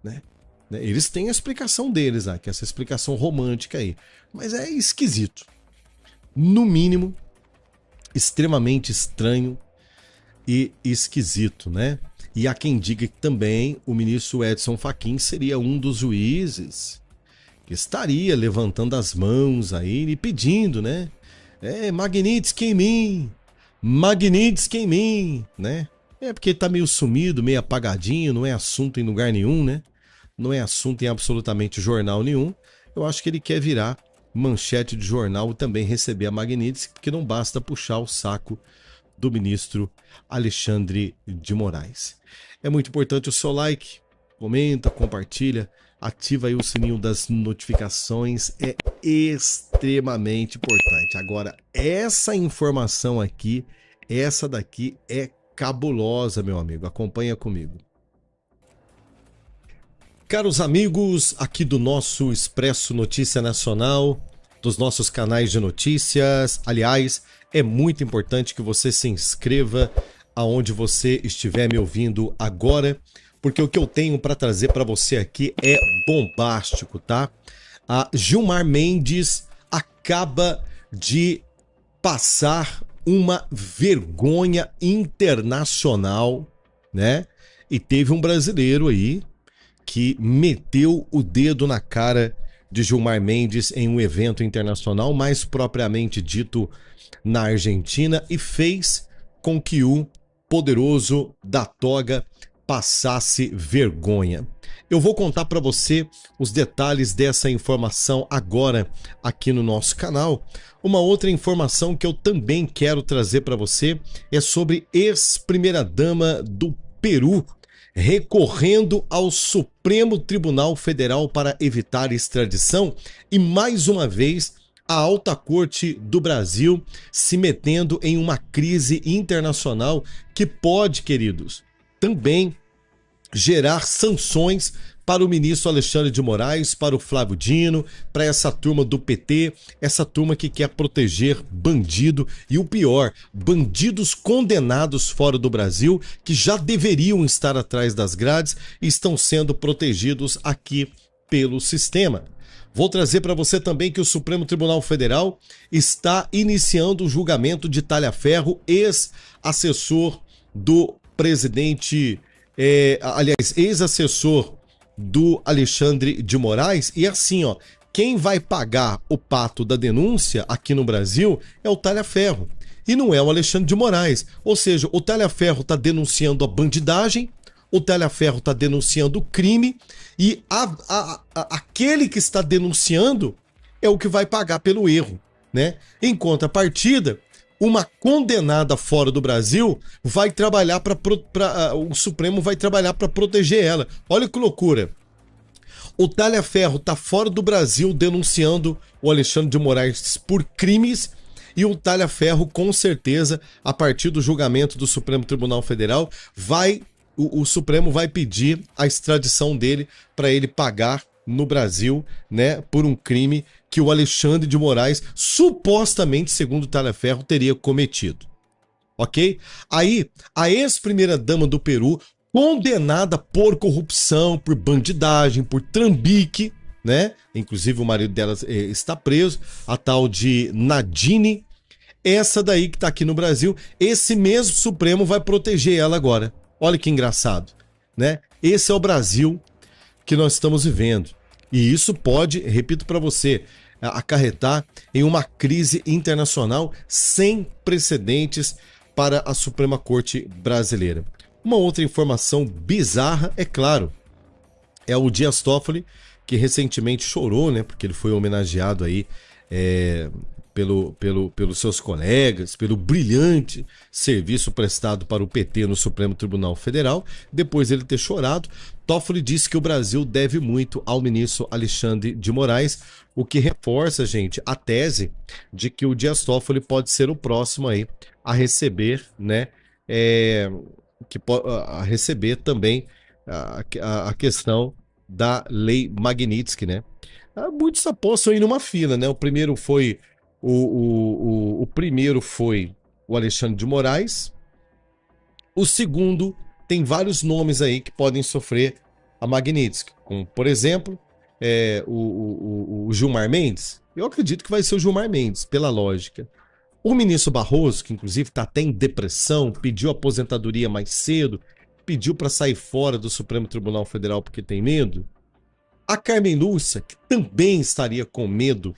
Né? Eles têm a explicação deles, que é essa explicação romântica aí. Mas é esquisito. No mínimo, extremamente estranho e esquisito, né? E há quem diga que também o ministro Edson Fachin seria um dos juízes que estaria levantando as mãos aí e pedindo, né? Magnitsky em mim, Magnitsky em mim, né? Porque ele tá meio sumido, meio apagadinho, não é assunto em lugar nenhum, né? Não é assunto em absolutamente jornal nenhum. Eu acho que ele quer virar manchete de jornal e também receber a Magnitsky, porque não basta puxar o saco do ministro Alexandre de Moraes. É muito importante o seu like, comenta, compartilha, ativa aí o sininho das notificações, é extremamente importante. Agora, essa informação aqui, essa daqui é cabulosa, meu amigo, acompanha comigo. Caros amigos aqui do nosso Expresso Notícia Nacional, dos nossos canais de notícias, aliás, é muito importante que você se inscreva aonde você estiver me ouvindo agora, porque o que eu tenho para trazer para você aqui é bombástico, tá? A Gilmar Mendes acaba de passar uma vergonha internacional, né? E teve um brasileiro aí que meteu o dedo na cara de Gilmar Mendes em um evento internacional, mais propriamente dito na Argentina, e fez com que o poderoso da toga passasse vergonha. Eu vou contar para você os detalhes dessa informação agora aqui no nosso canal. Uma outra informação que eu também quero trazer para você é sobre ex-primeira-dama do Peru recorrendo ao Supremo Tribunal Federal para evitar extradição e, mais uma vez, a Alta Corte do Brasil se metendo em uma crise internacional que pode, queridos, também gerar sanções para o ministro Alexandre de Moraes, para o Flávio Dino, para essa turma do PT, essa turma que quer proteger bandido e o pior, bandidos condenados fora do Brasil que já deveriam estar atrás das grades e estão sendo protegidos aqui pelo sistema. Vou trazer para você também que o Supremo Tribunal Federal está iniciando o julgamento de Talhaferro, ex-assessor do presidente, ex-assessor do Alexandre de Moraes. E assim, ó, quem vai pagar o pato da denúncia aqui no Brasil é o Talhaferro e não é o Alexandre de Moraes. Ou seja, o Talhaferro está denunciando a bandidagem, o Talhaferro está denunciando o crime e aquele que está denunciando é o que vai pagar pelo erro, né? Em contrapartida, uma condenada fora do Brasil vai trabalhar o Supremo vai trabalhar para proteger ela. Olha que loucura. O Talhaferro tá fora do Brasil denunciando o Alexandre de Moraes por crimes, e o Talhaferro, com certeza, a partir do julgamento do Supremo Tribunal Federal, o Supremo vai pedir a extradição dele para ele pagar no Brasil, né, por um crime que o Alexandre de Moraes, supostamente, segundo o Talhaferro, teria cometido. Ok? Aí, a ex-primeira-dama do Peru, condenada por corrupção, por bandidagem, por trambique, né? Inclusive o marido dela está preso, a tal de Nadine. Essa daí que tá aqui no Brasil, esse mesmo Supremo vai proteger ela agora. Olha que engraçado, né? Esse é o Brasil que nós estamos vivendo. E isso pode, repito para você, acarretar em uma crise internacional sem precedentes para a Suprema Corte brasileira. Uma outra informação bizarra, é claro, é o Dias Toffoli, que recentemente chorou, né, porque ele foi homenageado aí pelos seus colegas, pelo brilhante serviço prestado para o PT no Supremo Tribunal Federal. Depois de ele ter chorado, Toffoli disse que o Brasil deve muito ao ministro Alexandre de Moraes, o que reforça, gente, a tese de que o Dias Toffoli pode ser o próximo aí a receber, né, a receber também a questão da Lei Magnitsky, né? Muitos apostam aí numa fila, né? O primeiro foi o Alexandre de Moraes. O segundo tem vários nomes aí que podem sofrer a Magnitsky, como, por exemplo, o Gilmar Mendes. Eu acredito que vai ser o Gilmar Mendes, pela lógica. O ministro Barroso, que inclusive está até em depressão, pediu aposentadoria mais cedo, pediu para sair fora do Supremo Tribunal Federal porque tem medo. A Carmen Lúcia, que também estaria com medo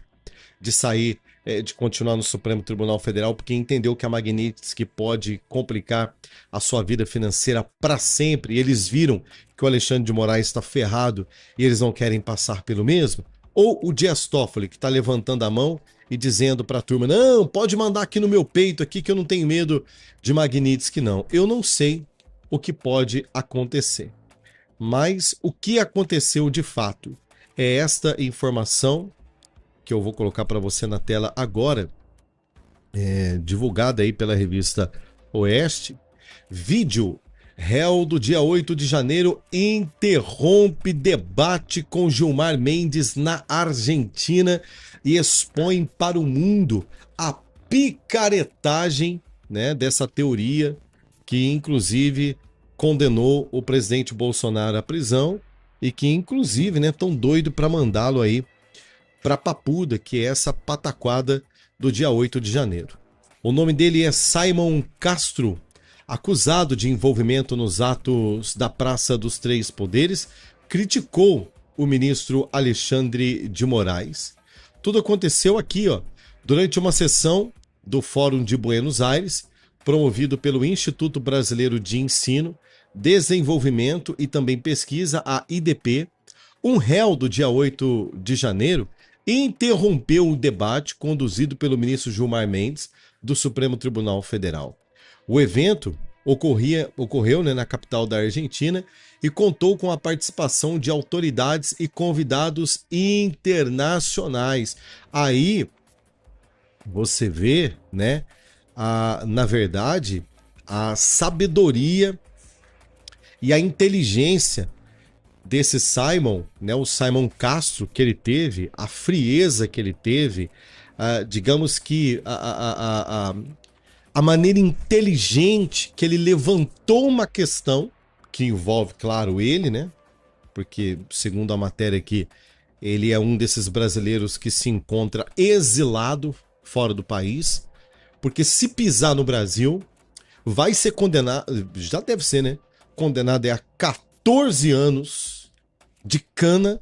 de sair, de continuar no Supremo Tribunal Federal, porque entendeu que a Magnitsky pode complicar a sua vida financeira para sempre, e eles viram que o Alexandre de Moraes está ferrado e eles não querem passar pelo mesmo. Ou o Dias Toffoli, que está levantando a mão e dizendo para a turma, não, pode mandar aqui no meu peito aqui que eu não tenho medo de Magnitsky, não. Eu não sei o que pode acontecer. Mas o que aconteceu de fato é esta informação que eu vou colocar para você na tela agora, divulgada aí pela revista Oeste. Vídeo: réu do dia 8 de janeiro interrompe debate com Gilmar Mendes na Argentina e expõe para o mundo a picaretagem, né, dessa teoria que inclusive condenou o presidente Bolsonaro à prisão e que inclusive, né, tão doido para mandá-lo aí para Papuda, que é essa pataquada do dia 8 de janeiro. O nome dele é Simon Castro, acusado de envolvimento nos atos da Praça dos Três Poderes, criticou o ministro Alexandre de Moraes. Tudo aconteceu aqui, ó, durante uma sessão do Fórum de Buenos Aires, promovido pelo Instituto Brasileiro de Ensino, Desenvolvimento e também Pesquisa, a IDP. Um réu do dia 8 de janeiro interrompeu o debate conduzido pelo ministro Gilmar Mendes do Supremo Tribunal Federal. O evento ocorreu, né, na capital da Argentina e contou com a participação de autoridades e convidados internacionais. Aí você vê, né, na verdade, a sabedoria e a inteligência desse Simon, né, o Simon Castro que ele teve, a frieza que ele teve, digamos que a maneira inteligente que ele levantou uma questão que envolve, claro, ele, né? Porque, segundo a matéria aqui, ele é um desses brasileiros que se encontra exilado fora do país, porque se pisar no Brasil, vai ser condenado, já deve ser, né? Condenado a 14 anos de cana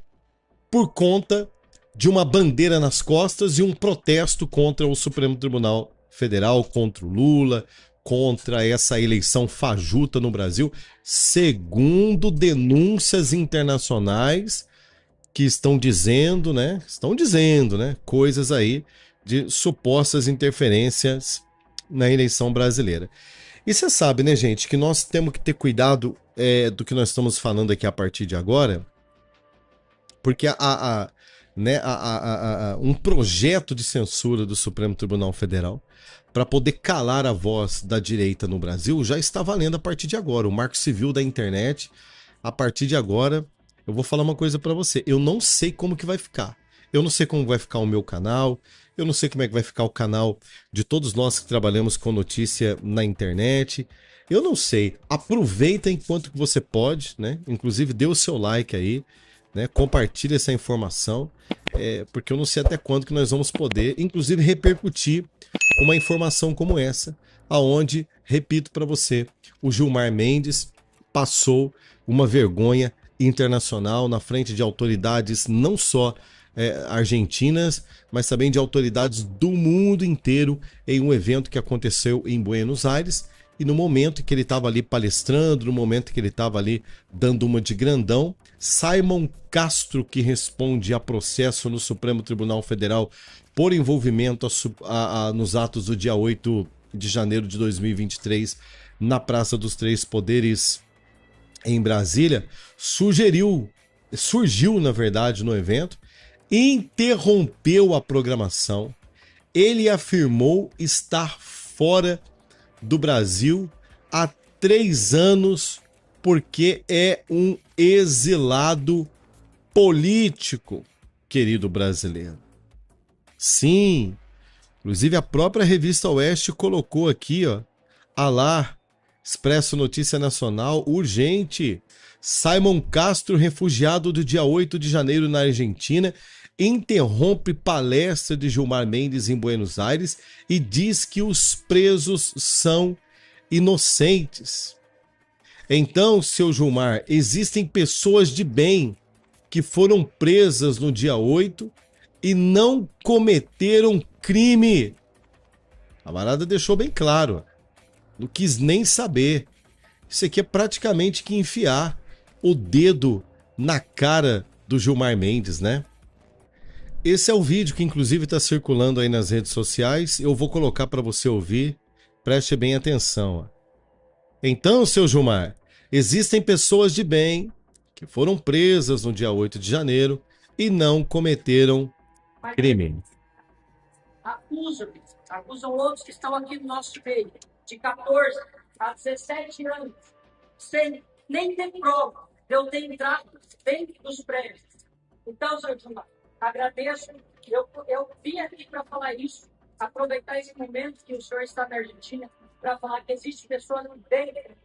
por conta de uma bandeira nas costas e um protesto contra o Supremo Tribunal Federal, contra o Lula, contra essa eleição fajuta no Brasil, segundo denúncias internacionais que estão dizendo, né, coisas aí de supostas interferências na eleição brasileira. E você sabe, né, gente, que nós temos que ter cuidado do que nós estamos falando aqui a partir de agora, porque um projeto de censura do Supremo Tribunal Federal para poder calar a voz da direita no Brasil já está valendo a partir de agora. O Marco Civil da internet, a partir de agora, eu vou falar uma coisa para você. Eu não sei como que vai ficar. Eu não sei como vai ficar o meu canal. Eu não sei como é que vai ficar o canal de todos nós que trabalhamos com notícia na internet. Eu não sei. Aproveita enquanto que você pode, né? Inclusive dê o seu like aí, né? Compartilhe essa informação, porque eu não sei até quando que nós vamos poder, inclusive, repercutir uma informação como essa, aonde, repito para você, o Gilmar Mendes passou uma vergonha internacional na frente de autoridades não só argentinas, mas também de autoridades do mundo inteiro em um evento que aconteceu em Buenos Aires. E no momento que ele estava ali palestrando, no momento que ele estava ali dando uma de grandão, Simon Castro, que responde a processo no Supremo Tribunal Federal por envolvimento nos atos do dia 8 de janeiro de 2023 na Praça dos Três Poderes em Brasília, surgiu, na verdade, no evento, interrompeu a programação. Ele afirmou estar fora do Brasil há 3 anos porque é um exilado político, querido brasileiro. Sim, inclusive a própria revista Oeste colocou aqui, ó, alá, Expresso Notícia Nacional, urgente, Simon Castro, refugiado do dia 8 de janeiro na Argentina, interrompe palestra de Gilmar Mendes em Buenos Aires e diz que os presos são inocentes. Então, seu Gilmar, existem pessoas de bem que foram presas no dia 8 e não cometeram crime. A camarada deixou bem claro. Não quis nem saber. Isso aqui é praticamente que enfiar o dedo na cara do Gilmar Mendes, né? Esse é o vídeo que inclusive está circulando aí nas redes sociais. Eu vou colocar para você ouvir. Preste bem atenção. Então, seu Gilmar, existem pessoas de bem que foram presas no dia 8 de janeiro e não cometeram crime. Acusam outros que estão aqui no nosso meio, de 14 a 17 anos, sem nem ter prova de eu ter entrado dentro dos prédios. Então, senhor Gilmar, agradeço. Eu vim aqui para falar isso, aproveitar esse momento que o senhor está na Argentina, para falar que existem pessoas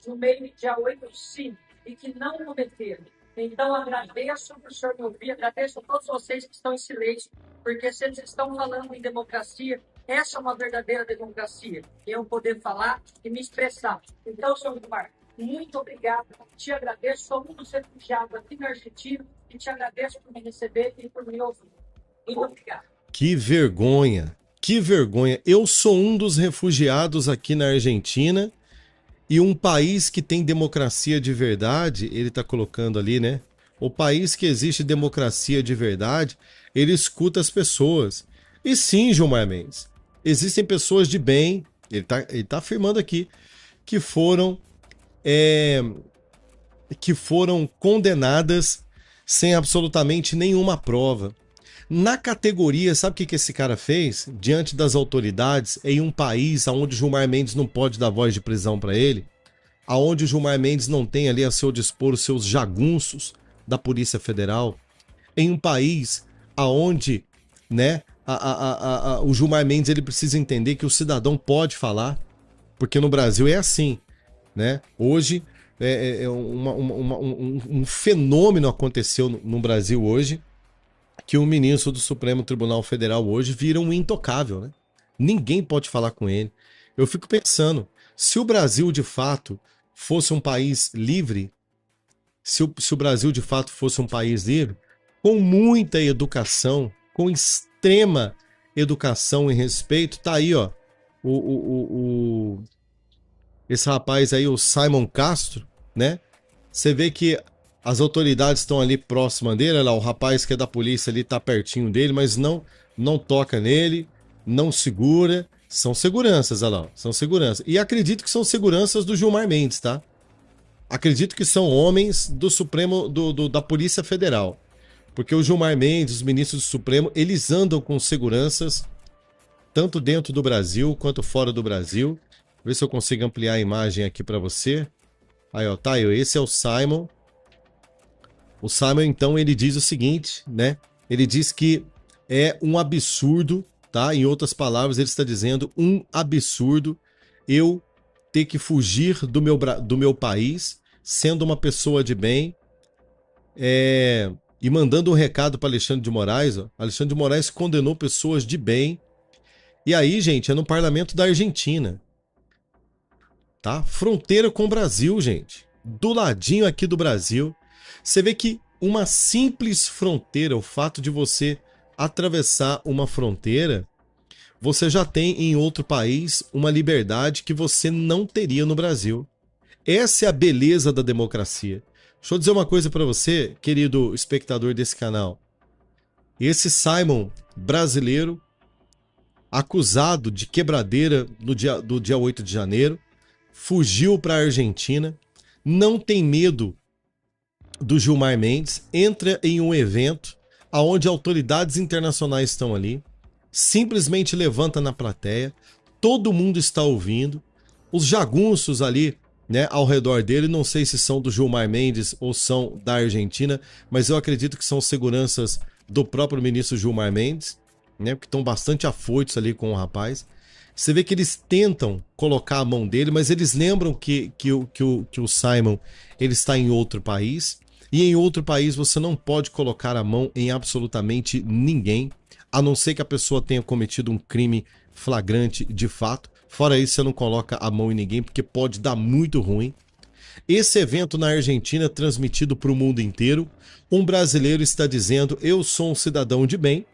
no meio dia 8, sim, e que não cometeram. Então, agradeço por o senhor me ouvir, agradeço a todos vocês que estão em silêncio, porque se eles estão falando em democracia, essa é uma verdadeira democracia, eu poder falar e me expressar. Então, senhor Gilmar, muito obrigado, te agradeço, sou um dos refugiados aqui na Argentina e te agradeço por me receber e por me ouvir. Muito obrigado. Que vergonha, que vergonha. Eu sou um dos refugiados aqui na Argentina e um país que tem democracia de verdade, ele está colocando ali, né? O país que existe democracia de verdade, ele escuta as pessoas. E sim, Gilmar Mendes, existem pessoas de bem, ele tá afirmando aqui, que foram condenadas sem absolutamente nenhuma prova. Na categoria, sabe o que esse cara fez? Diante das autoridades, em um país onde o Gilmar Mendes não pode dar voz de prisão para ele, aonde o Gilmar Mendes não tem ali a seu dispor os seus jagunços da Polícia Federal, em um país aonde, né, o Gilmar Mendes ele precisa entender que o cidadão pode falar, porque no Brasil é assim, né? Hoje um fenômeno aconteceu no Brasil hoje, que o ministro do Supremo Tribunal Federal hoje vira um intocável, né? Ninguém pode falar com ele. Eu fico pensando, se o Brasil de fato fosse um país livre, se o Brasil de fato fosse um país livre, com muita educação, com extrema educação e respeito, tá aí, ó, esse rapaz aí, o Simon Castro, né? Você vê que as autoridades estão ali próximas dele, olha lá, o rapaz que é da polícia ali tá pertinho dele, mas não toca nele, não segura, São seguranças, olha lá, são seguranças. E acredito que são seguranças do Gilmar Mendes, tá? Acredito que são homens do Supremo, da Polícia Federal. Porque o Gilmar Mendes, os ministros do Supremo, eles andam com seguranças, tanto dentro do Brasil quanto fora do Brasil. Vou ver se eu consigo ampliar a imagem aqui para você. Aí, ó, tá aí, esse é o Simon. O Simon, então, ele diz o seguinte, né? Ele diz que é um absurdo, tá? Em outras palavras, ele está dizendo um absurdo eu ter que fugir do meu país, sendo uma pessoa de bem, e mandando um recado para Alexandre de Moraes. Ó. Alexandre de Moraes condenou pessoas de bem. E aí, gente, é no parlamento da Argentina. Tá? Fronteira com o Brasil, gente. Do ladinho aqui do Brasil. Você vê que uma simples fronteira, o fato de você atravessar uma fronteira, você já tem em outro país uma liberdade que você não teria no Brasil. Essa é a beleza da democracia. Deixa eu dizer uma coisa para você, querido espectador desse canal. Esse Simon brasileiro, acusado de quebradeira do dia 8 de janeiro, fugiu para a Argentina, não tem medo do Gilmar Mendes, entra em um evento onde autoridades internacionais estão ali, simplesmente levanta na plateia, todo mundo está ouvindo, os jagunços ali, né, ao redor dele, não sei se são do Gilmar Mendes ou são da Argentina, mas eu acredito que são seguranças do próprio ministro Gilmar Mendes, né, que estão bastante afoitos ali com o rapaz. Você vê que eles tentam colocar a mão dele, mas eles lembram que o Simon ele está em outro país, e em outro país você não pode colocar a mão em absolutamente ninguém, a não ser que a pessoa tenha cometido um crime flagrante de fato. Fora isso, você não coloca a mão em ninguém, porque pode dar muito ruim. Esse evento na Argentina, transmitido para o mundo inteiro, um brasileiro está dizendo: eu sou um cidadão de bem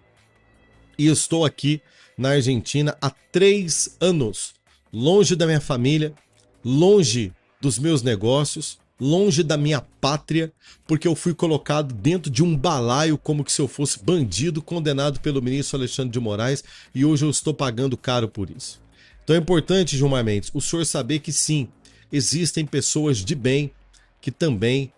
e estou aqui na Argentina há 3 anos, longe da minha família, longe dos meus negócios, longe da minha pátria, porque eu fui colocado dentro de um balaio como que se eu fosse bandido, condenado pelo ministro Alexandre de Moraes, e hoje eu estou pagando caro por isso. Então é importante, Gilmar Mendes, o senhor saber que sim, existem pessoas de bem que também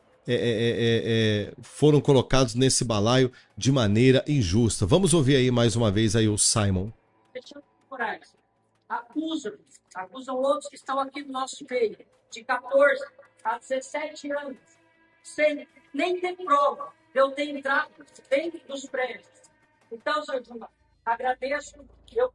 foram colocados nesse balaio de maneira injusta. Vamos ouvir aí mais uma vez aí o Simon. Moraes acusam outros que estão aqui no nosso meio, de 14 a 17 anos, sem nem ter prova de eu ter entrado dentro dos prédios. Então, senhor Gilmar, agradeço. Eu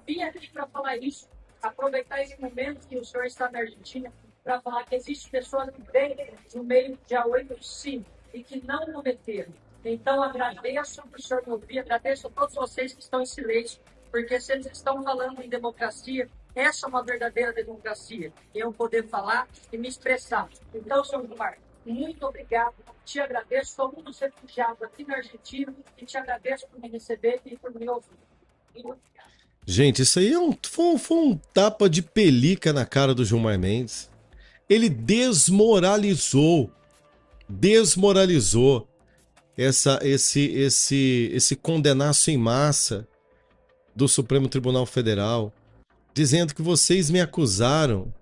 vim aqui para falar isso, aproveitar esse momento que o senhor está na Argentina, para falar que existem pessoas que vêm no meio do dia 8 de 5 e que não cometeram. Então, agradeço por o senhor me ouvir, agradeço a todos vocês que estão em silêncio, porque se eles estão falando em democracia, essa é uma verdadeira democracia, eu poder falar e me expressar. Então, senhor Gilmar, muito obrigado, te agradeço, sou um dos refugiados aqui na Argentina e te agradeço por me receber e por me ouvir. Muito obrigado. Gente, isso aí foi um tapa de pelica na cara do Gilmar Mendes. Ele desmoralizou esse condenaço em massa do Supremo Tribunal Federal, dizendo que vocês me acusaram,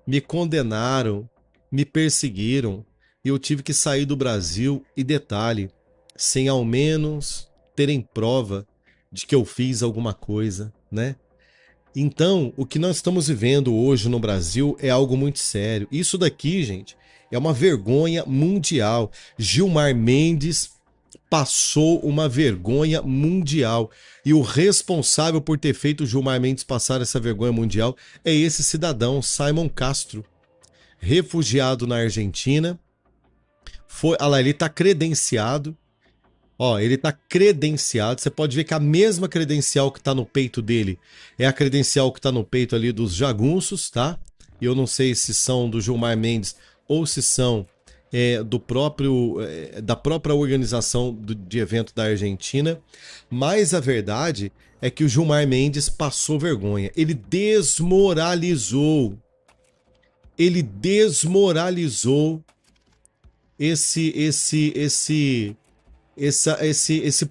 me condenaram, me perseguiram e eu tive que sair do Brasil, e detalhe, sem ao menos terem prova de que eu fiz alguma coisa, né? Então, o que nós estamos vivendo hoje no Brasil é algo muito sério. Isso daqui, gente, é uma vergonha mundial. Gilmar Mendes passou uma vergonha mundial. E o responsável por ter feito o Gilmar Mendes passar essa vergonha mundial é esse cidadão, Simon Castro, refugiado na Argentina. Olha lá, ele está credenciado. Ó, ele tá credenciado. Você pode ver que a mesma credencial que tá no peito dele é a credencial que tá no peito ali dos jagunços, tá? E eu não sei se são do Gilmar Mendes ou se são da própria organização de evento da Argentina. Mas a verdade é que o Gilmar Mendes passou vergonha. Ele desmoralizou esse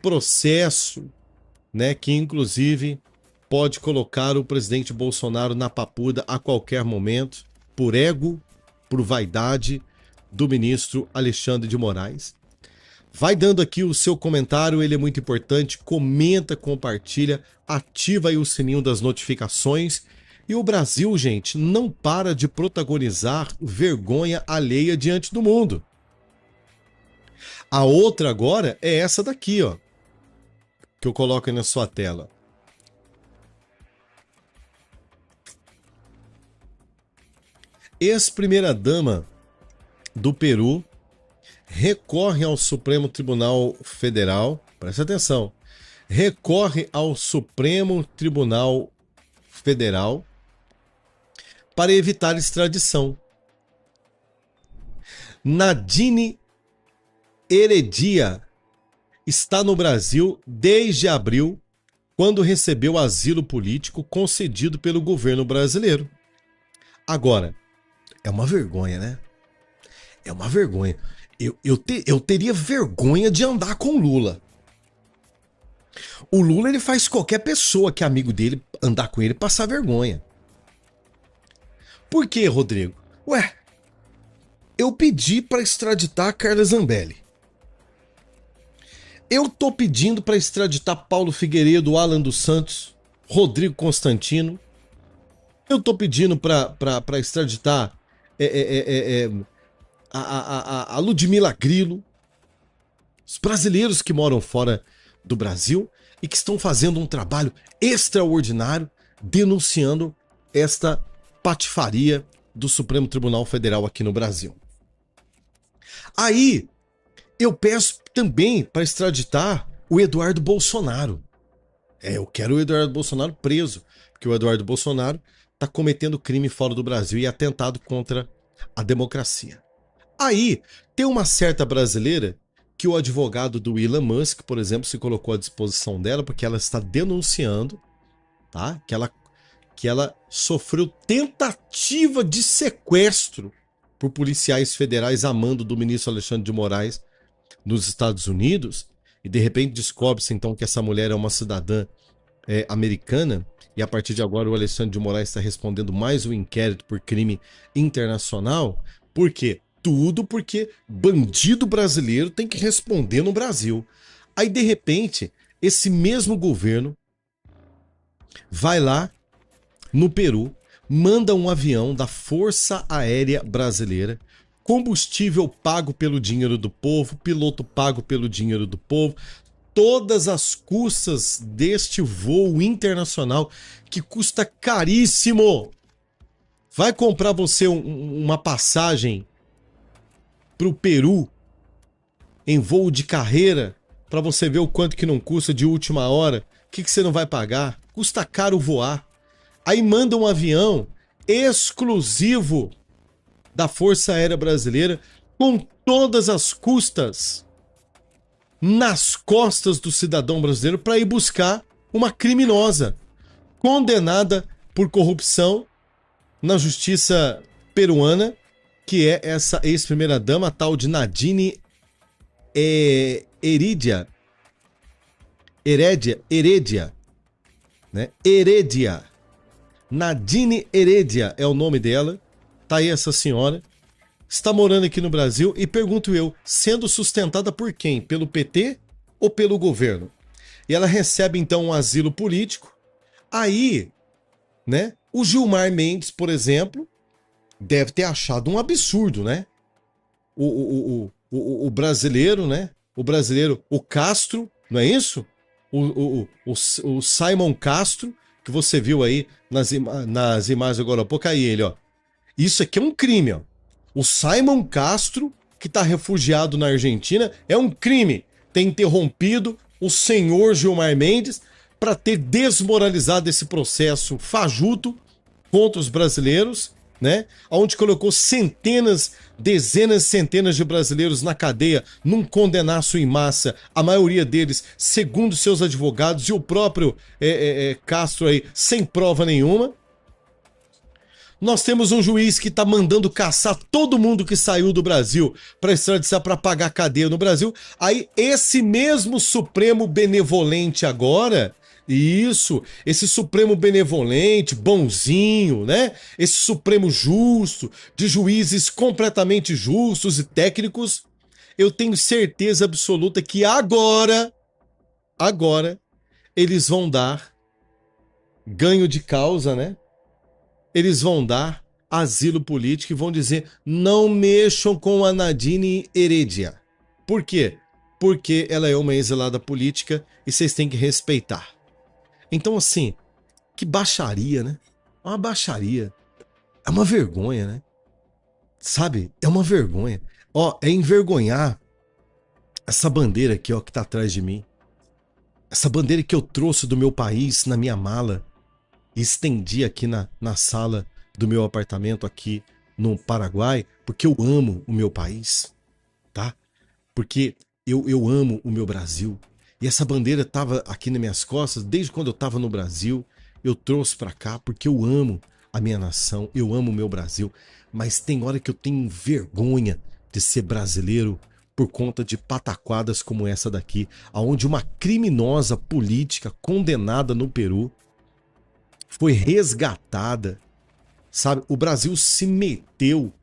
processo, né, que inclusive pode colocar o presidente Bolsonaro na papuda a qualquer momento, por ego, por vaidade do ministro Alexandre de Moraes. Vai dando aqui o seu comentário, ele é muito importante, comenta, compartilha, ativa aí o sininho das notificações. E o Brasil, gente, não para de protagonizar vergonha alheia diante do mundo. A outra agora é essa daqui, ó, que eu coloco aí na sua tela. Ex-primeira-dama do Peru recorre ao Supremo Tribunal Federal, presta atenção, recorre ao Supremo Tribunal Federal para evitar extradição. Nadine Heredia está no Brasil desde abril, quando recebeu asilo político concedido pelo governo brasileiro. Agora, é uma vergonha, né? É uma vergonha. Eu teria vergonha de andar com o Lula. O Lula, ele faz qualquer pessoa que é amigo dele andar com ele passar vergonha. Por quê, Rodrigo? Ué, eu pedi para extraditar a Carla Zambelli. Eu tô pedindo para extraditar Paulo Figueiredo, Alan dos Santos, Rodrigo Constantino. Eu tô pedindo para extraditar a Ludmila Grillo, os brasileiros que moram fora do Brasil e que estão fazendo um trabalho extraordinário denunciando esta patifaria do Supremo Tribunal Federal aqui no Brasil. Aí eu peço também para extraditar o Eduardo Bolsonaro. Eu quero o Eduardo Bolsonaro preso, porque o Eduardo Bolsonaro está cometendo crime fora do Brasil e atentado contra a democracia. Aí tem uma certa brasileira que o advogado do Elon Musk, por exemplo, se colocou à disposição dela porque ela está denunciando, tá? Que ela sofreu tentativa de sequestro por policiais federais a mando do ministro Alexandre de Moraes nos Estados Unidos, e de repente descobre-se então que essa mulher é uma cidadã americana, e a partir de agora o Alexandre de Moraes está respondendo mais um inquérito por crime internacional. Por quê? Tudo porque bandido brasileiro tem que responder no Brasil. Aí de repente esse mesmo governo vai lá no Peru, manda um avião da Força Aérea Brasileira, combustível pago pelo dinheiro do povo, piloto pago pelo dinheiro do povo, todas as custas deste voo internacional que custa caríssimo. Vai comprar você uma passagem para o Peru em voo de carreira para você ver o quanto que não custa de última hora, o que você não vai pagar? Custa caro voar. Aí manda um avião exclusivo da Força Aérea Brasileira com todas as custas nas costas do cidadão brasileiro para ir buscar uma criminosa condenada por corrupção na justiça peruana, que é essa ex-primeira-dama, a tal de Nadine Heredia, né? Heredia. Nadine Heredia é o nome dela. Tá aí essa senhora. Está morando aqui no Brasil e pergunto eu, sendo sustentada por quem? Pelo PT ou pelo governo? E ela recebe então um asilo político. Aí, né? O Gilmar Mendes, por exemplo, deve ter achado um absurdo, né? O brasileiro, né? O brasileiro, o Castro, não é isso? O Simon Castro, que você viu aí nas imagens agora há pouco, aí ele, ó. Isso aqui é um crime, ó. O Simon Castro, que está refugiado na Argentina, é um crime ter interrompido o senhor Gilmar Mendes para ter desmoralizado esse processo fajuto contra os brasileiros, né? Onde colocou dezenas, centenas de brasileiros na cadeia num condenaço em massa, a maioria deles, segundo seus advogados, e o próprio Castro aí, sem prova nenhuma. Nós temos um juiz que está mandando caçar todo mundo que saiu do Brasil para extradição, para pagar cadeia no Brasil. Aí esse mesmo Supremo benevolente agora Isso, esse Supremo benevolente, bonzinho, né? Esse Supremo justo, de juízes completamente justos e técnicos, eu tenho certeza absoluta que agora, eles vão dar ganho de causa, né? Eles vão dar asilo político e vão dizer: não mexam com a Nadine Heredia. Por quê? Porque ela é uma exilada política e vocês têm que respeitar. Então, assim, que baixaria, né? É uma baixaria. É uma vergonha, né? Sabe? É uma vergonha. Ó, é envergonhar essa bandeira aqui, ó, que tá atrás de mim. Essa bandeira que eu trouxe do meu país na minha mala e estendi aqui na sala do meu apartamento aqui no Paraguai, porque eu amo o meu país, tá? Porque eu amo o meu Brasil. E essa bandeira estava aqui nas minhas costas desde quando eu estava no Brasil. Eu trouxe para cá porque eu amo a minha nação, eu amo o meu Brasil. Mas tem hora que eu tenho vergonha de ser brasileiro por conta de pataquadas como essa daqui, aonde uma criminosa política condenada no Peru foi resgatada, sabe? O Brasil se meteu,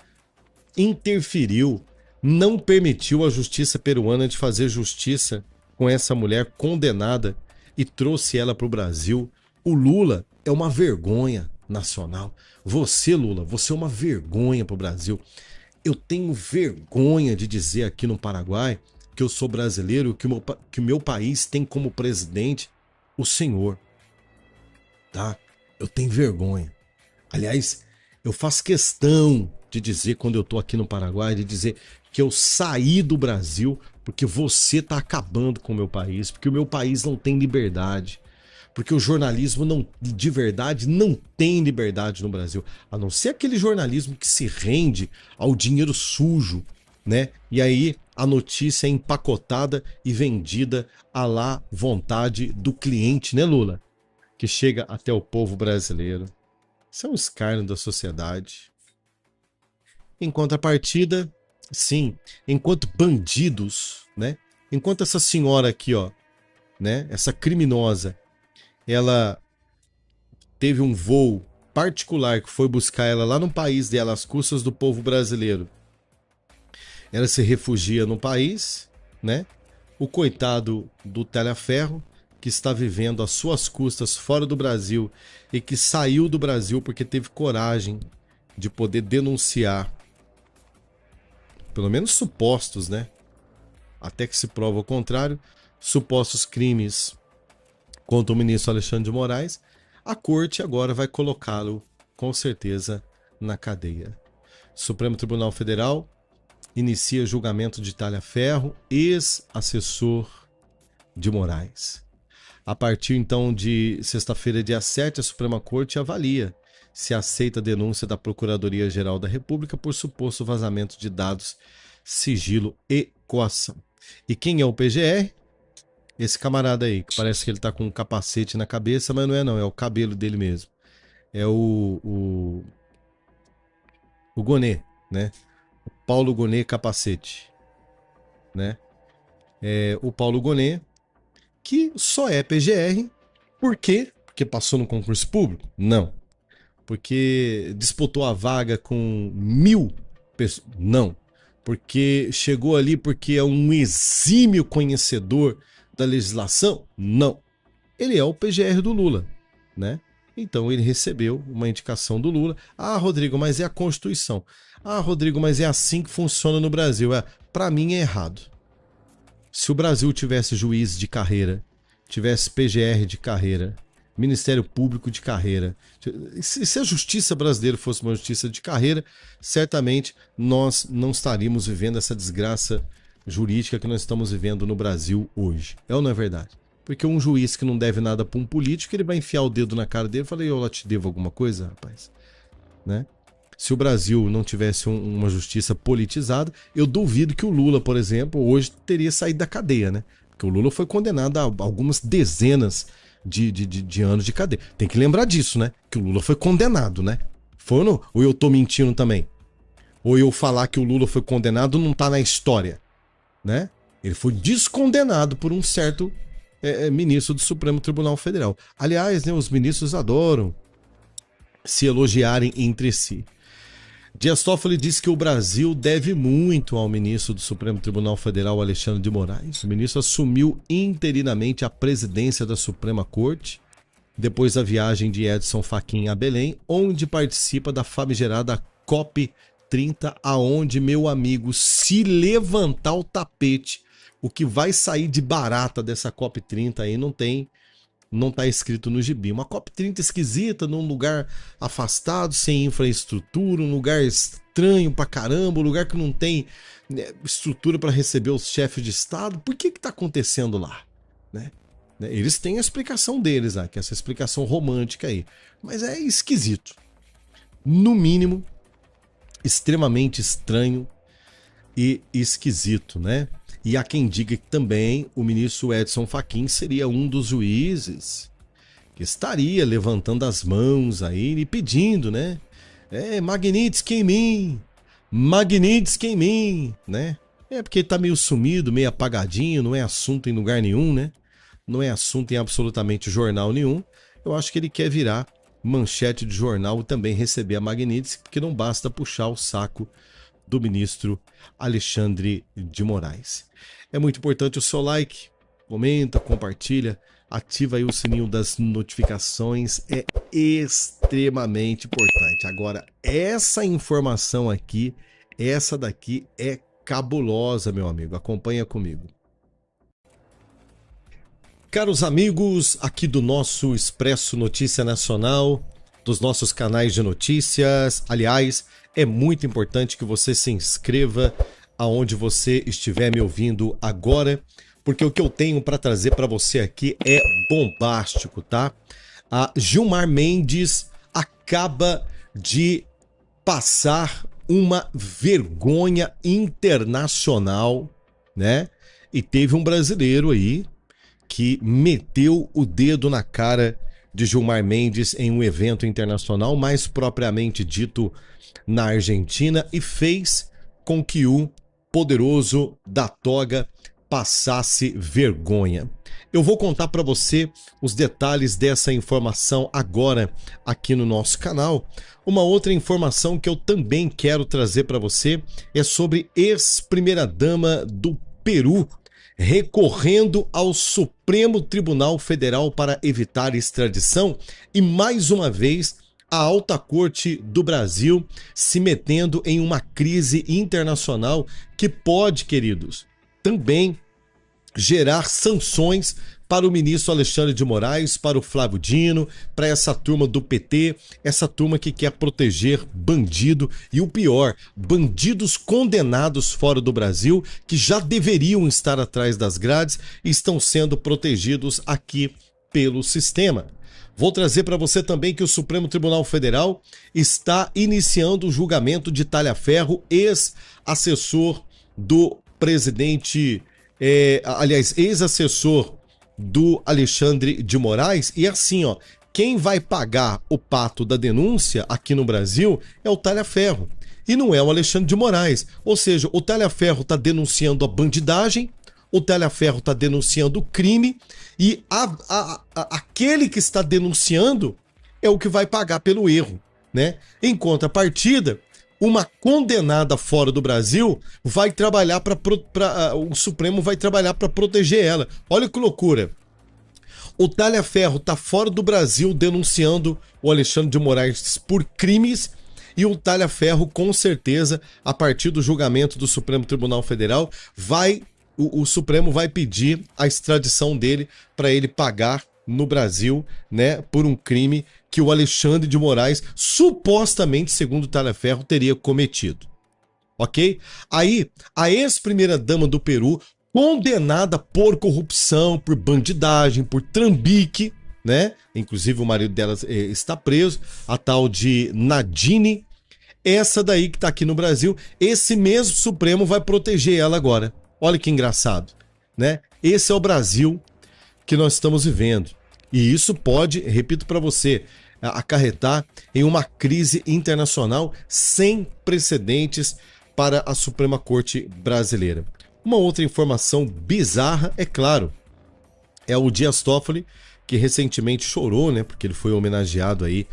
interferiu, não permitiu a justiça peruana de fazer justiça com essa mulher condenada e trouxe ela para o Brasil. O Lula é uma vergonha nacional. Você, Lula, você é uma vergonha para o Brasil. Eu tenho vergonha de dizer aqui no Paraguai que eu sou brasileiro, que o meu país tem como presidente o senhor. Tá? Eu tenho vergonha. Aliás, eu faço questão de dizer, quando eu tô aqui no Paraguai, de dizer que eu saí do Brasil porque você tá acabando com o meu país, porque o meu país não tem liberdade, porque o jornalismo de verdade não tem liberdade no Brasil, a não ser aquele jornalismo que se rende ao dinheiro sujo, né? E aí a notícia é empacotada e vendida à lá vontade do cliente, né, Lula? Que chega até o povo brasileiro. Isso é um escárnio da sociedade. Em contrapartida, sim, enquanto bandidos, né? Enquanto essa senhora aqui, ó, né? Essa criminosa, ela teve um voo particular que foi buscar ela lá no país dela, às custas do povo brasileiro. Ela se refugia no país, né? O coitado do Telhaferro, que está vivendo às suas custas fora do Brasil e que saiu do Brasil porque teve coragem de poder denunciar, pelo menos supostos, né? Até que se prova o contrário, supostos crimes contra o ministro Alexandre de Moraes, a corte agora vai colocá-lo, com certeza, na cadeia. Supremo Tribunal Federal inicia julgamento de Talhaferro, ex-assessor de Moraes. A partir, então, de sexta-feira, dia 7, a Suprema Corte avalia se aceita a denúncia da Procuradoria-Geral da República por suposto vazamento de dados, sigilo e coação. E quem é o PGR? Esse camarada aí, que parece que ele tá com um capacete na cabeça, mas não, é o cabelo dele mesmo. É o Gonê, né? O Paulo Gonê Capacete, né? É o Paulo Gonê, que só é PGR, por quê? Porque passou no concurso público? Não. Porque disputou a vaga com 1000 pessoas? Não. Porque chegou ali porque é um exímio conhecedor da legislação? Não. Ele é o PGR do Lula, né? Então ele recebeu uma indicação do Lula. Ah, Rodrigo, mas é a Constituição. Ah, Rodrigo, mas é assim que funciona no Brasil. Para mim é errado. Se o Brasil tivesse juiz de carreira, tivesse PGR de carreira, Ministério Público de carreira, se a justiça brasileira fosse uma justiça de carreira, certamente nós não estaríamos vivendo essa desgraça jurídica que nós estamos vivendo no Brasil hoje. É ou não é verdade? Porque um juiz que não deve nada para um político, ele vai enfiar o dedo na cara dele e falar: eu te devo alguma coisa, rapaz? Né? Se o Brasil não tivesse uma justiça politizada, eu duvido que o Lula, por exemplo, hoje teria saído da cadeia, né? Porque o Lula foi condenado a algumas dezenas de anos de cadeia. Tem que lembrar disso, né? Que o Lula foi condenado, né? Foi ou não? Ou eu tô mentindo também? Ou eu falar que o Lula foi condenado não tá na história, né? Ele foi descondenado por um certo ministro do Supremo Tribunal Federal. Aliás, né, os ministros adoram se elogiarem entre si. Dias Toffoli disse que o Brasil deve muito ao ministro do Supremo Tribunal Federal, Alexandre de Moraes. O ministro assumiu interinamente a presidência da Suprema Corte, depois da viagem de Edson Fachin a Belém, onde participa da famigerada COP30, aonde, meu amigo, se levantar o tapete, o que vai sair de barata dessa COP30 aí não tá escrito no gibi. Uma COP30 esquisita, num lugar afastado, sem infraestrutura, um lugar estranho pra caramba, um lugar que não tem, né, estrutura para receber os chefes de Estado. Por que tá acontecendo lá? Né? Eles têm a explicação deles, que é essa explicação romântica aí. Mas é esquisito. No mínimo, extremamente estranho e esquisito, né? E há quem diga que também o ministro Edson Fachin seria um dos juízes que estaria levantando as mãos aí e pedindo, né? Magnitsky em mim, Magnitsky em mim, né? Porque ele tá meio sumido, meio apagadinho, não é assunto em lugar nenhum, né? Não é assunto em absolutamente jornal nenhum. Eu acho que ele quer virar manchete de jornal e também receber a Magnitsky, porque não basta puxar o saco do ministro Alexandre de Moraes. É muito importante o seu like, comenta, compartilha, ativa aí o sininho das notificações, é extremamente importante. Agora, essa informação aqui, essa daqui é cabulosa, meu amigo, acompanha comigo. Caros amigos aqui do nosso Expresso Notícia Nacional, dos nossos canais de notícias, aliás, é muito importante que você se inscreva aonde você estiver me ouvindo agora, porque o que eu tenho para trazer para você aqui é bombástico, tá? A Gilmar Mendes acaba de passar uma vergonha internacional, né? E teve um brasileiro aí que meteu o dedo na cara de Gilmar Mendes em um evento internacional, mais propriamente dito na Argentina, e fez com que o poderoso da toga passasse vergonha. Eu vou contar para você os detalhes dessa informação agora aqui no nosso canal. Uma outra informação que eu também quero trazer para você é sobre ex-primeira-dama do Peru recorrendo ao Supremo Tribunal Federal para evitar extradição e, mais uma vez, a Alta Corte do Brasil se metendo em uma crise internacional que pode, queridos, também gerar sanções para o ministro Alexandre de Moraes, para o Flávio Dino, para essa turma do PT, essa turma que quer proteger bandido e o pior, bandidos condenados fora do Brasil que já deveriam estar atrás das grades e estão sendo protegidos aqui pelo sistema. Vou trazer para você também que o Supremo Tribunal Federal está iniciando o julgamento de Talhaferro, ex-assessor do presidente, ex-assessor do Alexandre de Moraes. E assim, ó, quem vai pagar o pato da denúncia aqui no Brasil é o Talhaferro e não é o Alexandre de Moraes. Ou seja, o Talhaferro está denunciando a bandidagem, o Talhaferro está denunciando o crime e aquele que está denunciando é o que vai pagar pelo erro, né? Em contrapartida, uma condenada fora do Brasil vai trabalhar o Supremo vai trabalhar para proteger ela. Olha que loucura. O Talhaferro está fora do Brasil denunciando o Alexandre de Moraes por crimes e o Talhaferro, com certeza, a partir do julgamento do Supremo Tribunal Federal, o Supremo vai pedir a extradição dele para ele pagar no Brasil, né, por um crime que o Alexandre de Moraes, supostamente, segundo o Talhaferro, teria cometido. Ok? Aí, a ex-primeira-dama do Peru, condenada por corrupção, por bandidagem, por trambique, né? Inclusive o marido dela está preso, a tal de Nadine. Essa daí que está aqui no Brasil, esse mesmo Supremo vai proteger ela agora. Olha que engraçado, né? Esse é o Brasil que nós estamos vivendo. E isso pode, repito para você, acarretar em uma crise internacional sem precedentes para a Suprema Corte brasileira. Uma outra informação bizarra, é claro, é o Dias Toffoli, que recentemente chorou, né, porque ele foi homenageado aí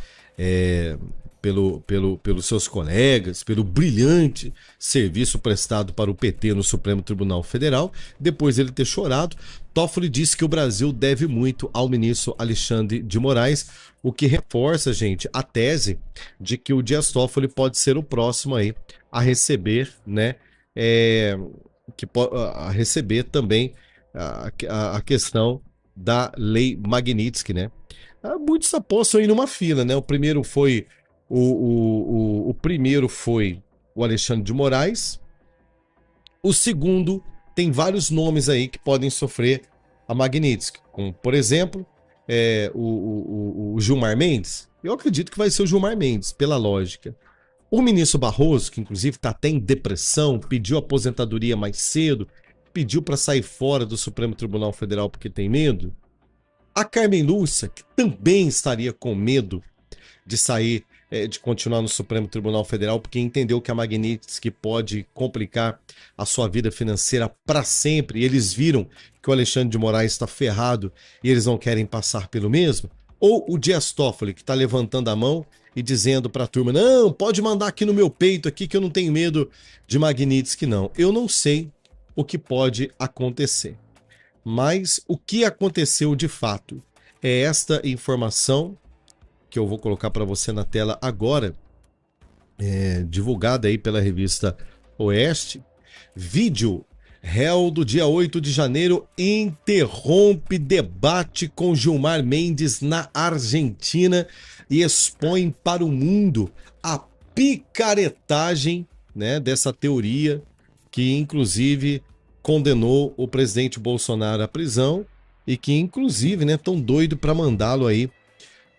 pelos seus colegas, pelo brilhante serviço prestado para o PT no Supremo Tribunal Federal. Depois de ele ter chorado, Toffoli disse que o Brasil deve muito ao ministro Alexandre de Moraes, o que reforça, gente, a tese de que o Dias Toffoli pode ser o próximo aí a receber, né, a receber também a questão da Lei Magnitsky, né? Muitos apostam aí numa fila, né? O primeiro foi o primeiro foi o Alexandre de Moraes. O segundo tem vários nomes aí que podem sofrer a Magnitsky, como, por exemplo, o Gilmar Mendes. Eu acredito que vai ser o Gilmar Mendes, pela lógica. O ministro Barroso, que inclusive está até em depressão, pediu aposentadoria mais cedo, pediu para sair fora do Supremo Tribunal Federal porque tem medo. A Carmen Lúcia, que também estaria com medo de sair, de continuar no Supremo Tribunal Federal, porque entendeu que a Magnitsky pode complicar a sua vida financeira para sempre. E eles viram que o Alexandre de Moraes está ferrado e eles não querem passar pelo mesmo. Ou o Dias Toffoli, que está levantando a mão e dizendo para a turma, não, pode mandar aqui no meu peito aqui que eu não tenho medo de Magnitsky, não. Eu não sei o que pode acontecer. Mas o que aconteceu de fato é esta informação que eu vou colocar para você na tela agora, divulgada aí pela revista Oeste. Vídeo: réu do dia 8 de janeiro interrompe debate com Gilmar Mendes na Argentina e expõe para o mundo a picaretagem, né, dessa teoria que inclusive condenou o presidente Bolsonaro à prisão e que inclusive, né, tão doido para mandá-lo aí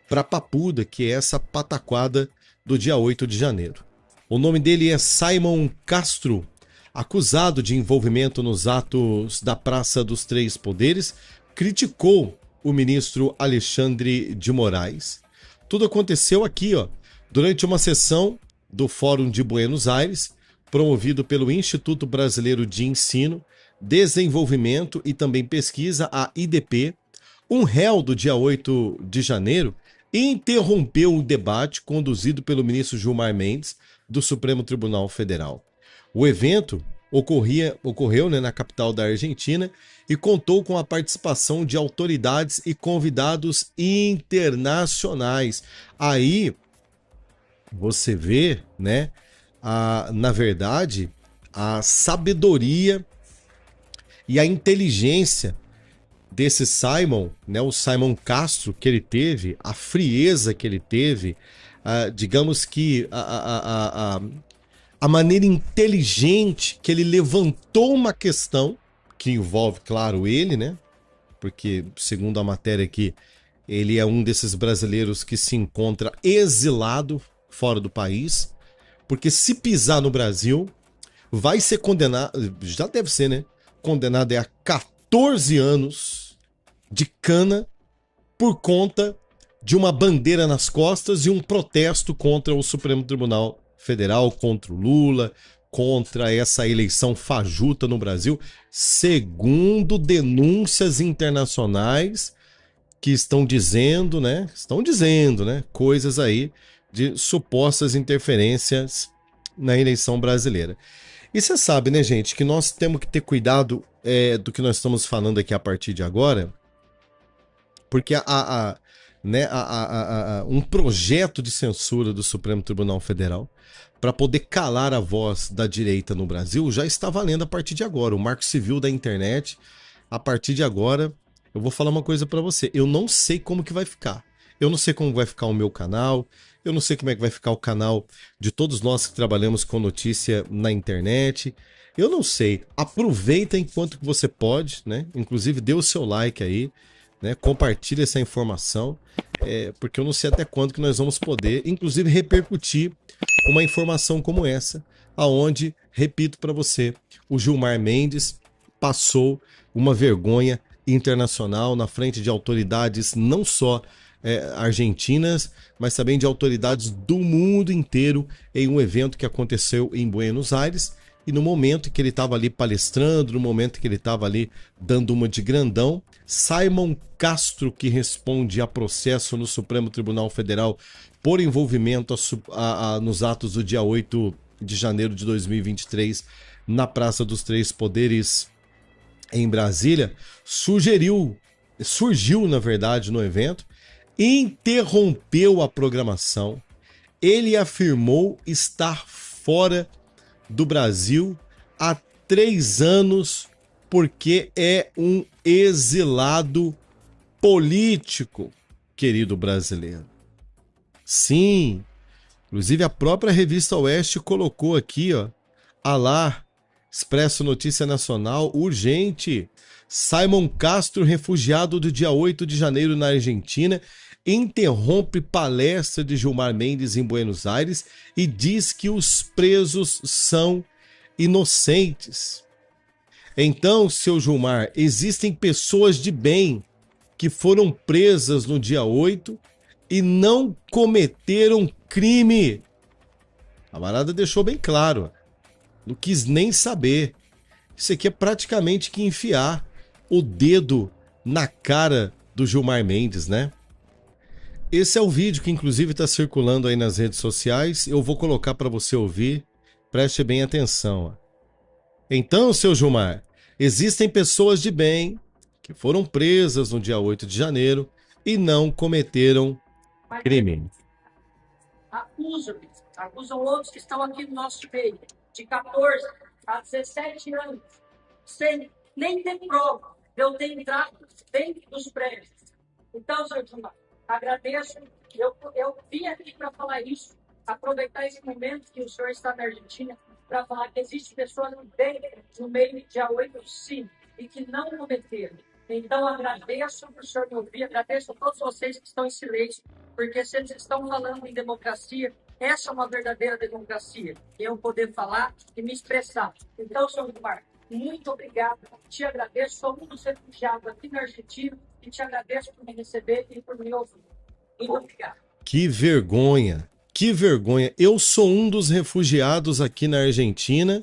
para Papuda, que é essa pataquada do dia 8 de janeiro. O nome dele é Simon Castro, acusado de envolvimento nos atos da Praça dos Três Poderes, criticou o ministro Alexandre de Moraes. Tudo aconteceu aqui, ó, durante uma sessão do Fórum de Buenos Aires, promovido pelo Instituto Brasileiro de Ensino, Desenvolvimento e também Pesquisa, a IDP. Um réu do dia 8 de janeiro interrompeu o debate conduzido pelo ministro Gilmar Mendes do Supremo Tribunal Federal. O evento ocorreu, né, na capital da Argentina e contou com a participação de autoridades e convidados internacionais. Aí você vê, né, na verdade, a sabedoria e a inteligência desse Simon, né, o Simon Castro que ele teve, a frieza que ele teve, digamos que a maneira inteligente que ele levantou uma questão que envolve, claro, ele, né? Porque, segundo a matéria aqui, ele é um desses brasileiros que se encontra exilado fora do país, porque se pisar no Brasil, vai ser condenado, já deve ser, né? Condenado a 14 anos de cana por conta de uma bandeira nas costas e um protesto contra o Supremo Tribunal Federal, contra o Lula, contra essa eleição fajuta no Brasil, segundo denúncias internacionais que estão dizendo, né, coisas aí de supostas interferências na eleição brasileira. E você sabe, né, gente, que nós temos que ter cuidado do que nós estamos falando aqui a partir de agora, porque um projeto de censura do Supremo Tribunal Federal para poder calar a voz da direita no Brasil já está valendo a partir de agora. O Marco Civil da internet, a partir de agora, eu vou falar uma coisa para você. Eu não sei como que vai ficar. Eu não sei como vai ficar o meu canal. Eu não sei como é que vai ficar o canal de todos nós que trabalhamos com notícia na internet. Eu não sei. Aproveita enquanto que você pode, né? Inclusive dê o seu like aí, né? Compartilhe essa informação, porque eu não sei até quando que nós vamos poder, inclusive, repercutir uma informação como essa, aonde, repito para você, o Gilmar Mendes passou uma vergonha internacional na frente de autoridades não só argentinas, mas também de autoridades do mundo inteiro em um evento que aconteceu em Buenos Aires E no momento que ele estava ali palestrando, no momento que ele estava ali dando uma de grandão, Simon Castro, que responde a processo no Supremo Tribunal Federal por envolvimento nos atos do dia 8 de janeiro de 2023 na Praça dos Três Poderes em Brasília, surgiu, na verdade, no evento, interrompeu a programação. Ele afirmou estar fora do Brasil há 3 anos porque é um exilado político, querido brasileiro. Sim, inclusive a própria revista Oeste colocou aqui, ó, alá, Expresso Notícia Nacional, urgente, Simon Castro, refugiado do dia 8 de janeiro na Argentina, interrompe palestra de Gilmar Mendes em Buenos Aires e diz que os presos são inocentes. Então, seu Gilmar, existem pessoas de bem que foram presas no dia 8 e não cometeram crime. A camarada deixou bem claro. Não quis nem saber. Isso aqui é praticamente que enfiar o dedo na cara do Gilmar Mendes, né? Esse é o vídeo que inclusive está circulando aí nas redes sociais. Eu vou colocar para você ouvir. Preste bem atenção. Então, seu Gilmar, existem pessoas de bem que foram presas no dia 8 de janeiro e não cometeram crime. Acusam outros que estão aqui no nosso meio, de 14 a 17 anos, sem nem ter prova de eu ter entrado dentro dos prédios. Então, senhor Gilmar, agradeço. Eu vim aqui para falar isso, aproveitar esse momento que o senhor está na Argentina, para falar que existem pessoas no meio do dia 8, sim, e que não cometeram. Então, agradeço por o senhor me ouvir, agradeço a todos vocês que estão em silêncio, porque se eles estão falando em democracia, essa é uma verdadeira democracia, eu poder falar e me expressar. Então, senhor Gilmar, muito obrigado, te agradeço, sou um dos refugiados aqui na Argentina e te agradeço por me receber e por me ouvir. Muito obrigado. Que vergonha, que vergonha. Eu sou um dos refugiados aqui na Argentina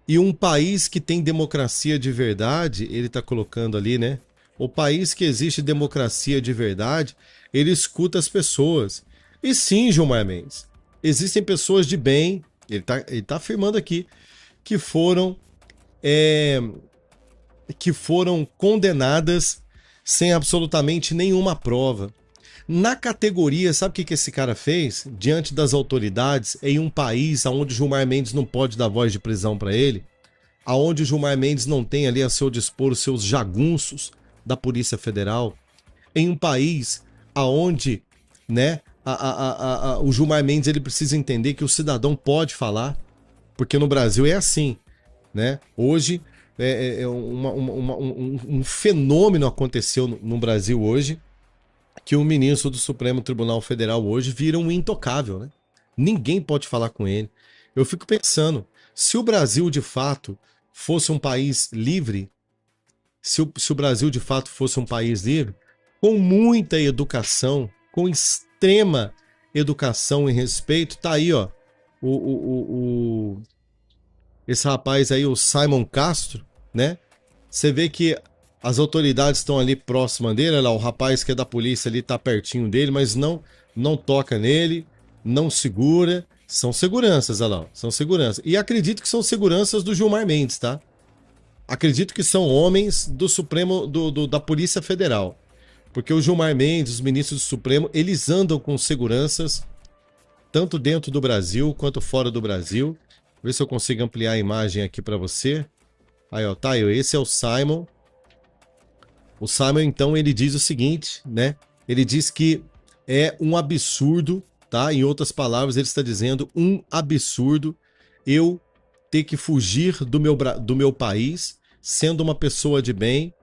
e um país que tem democracia de verdade, ele está colocando ali, né? O país que existe democracia de verdade, ele escuta as pessoas. E sim, Gilmar Mendes, existem pessoas de bem, ele tá afirmando aqui, que foram condenadas sem absolutamente nenhuma prova. Na categoria, sabe o que esse cara fez? Diante das autoridades, em um país onde Gilmar Mendes não pode dar voz de prisão para ele, aonde o Gilmar Mendes não tem ali a seu dispor os seus jagunços da Polícia Federal, em um país aonde, né, o Gilmar Mendes ele precisa entender que o cidadão pode falar, porque no Brasil é assim, né? Hoje um fenômeno aconteceu no Brasil hoje, que o ministro do Supremo Tribunal Federal hoje vira um intocável, né? Ninguém pode falar com ele. Eu fico pensando, se o Brasil de fato fosse um país livre, se o Brasil de fato fosse um país livre, com muita educação, com extrema educação e respeito, tá aí, ó, esse rapaz aí, o Simon Castro, né? Você vê que as autoridades estão ali próximas dele, olha lá, o rapaz que é da polícia ali tá pertinho dele, mas não toca nele, não segura. São seguranças, olha lá, são seguranças. E acredito que são seguranças do Gilmar Mendes, tá? Acredito que são homens do Supremo, da Polícia Federal. Porque o Gilmar Mendes, os ministros do Supremo, eles andam com seguranças, tanto dentro do Brasil quanto fora do Brasil. Vê se eu consigo ampliar a imagem aqui para você. Aí, ó, tá aí, esse é o Simon. O Simon, então, ele diz o seguinte, né? Ele diz que é um absurdo, tá? Em outras palavras, ele está dizendo um absurdo eu ter que fugir do meu país, sendo uma pessoa de bem,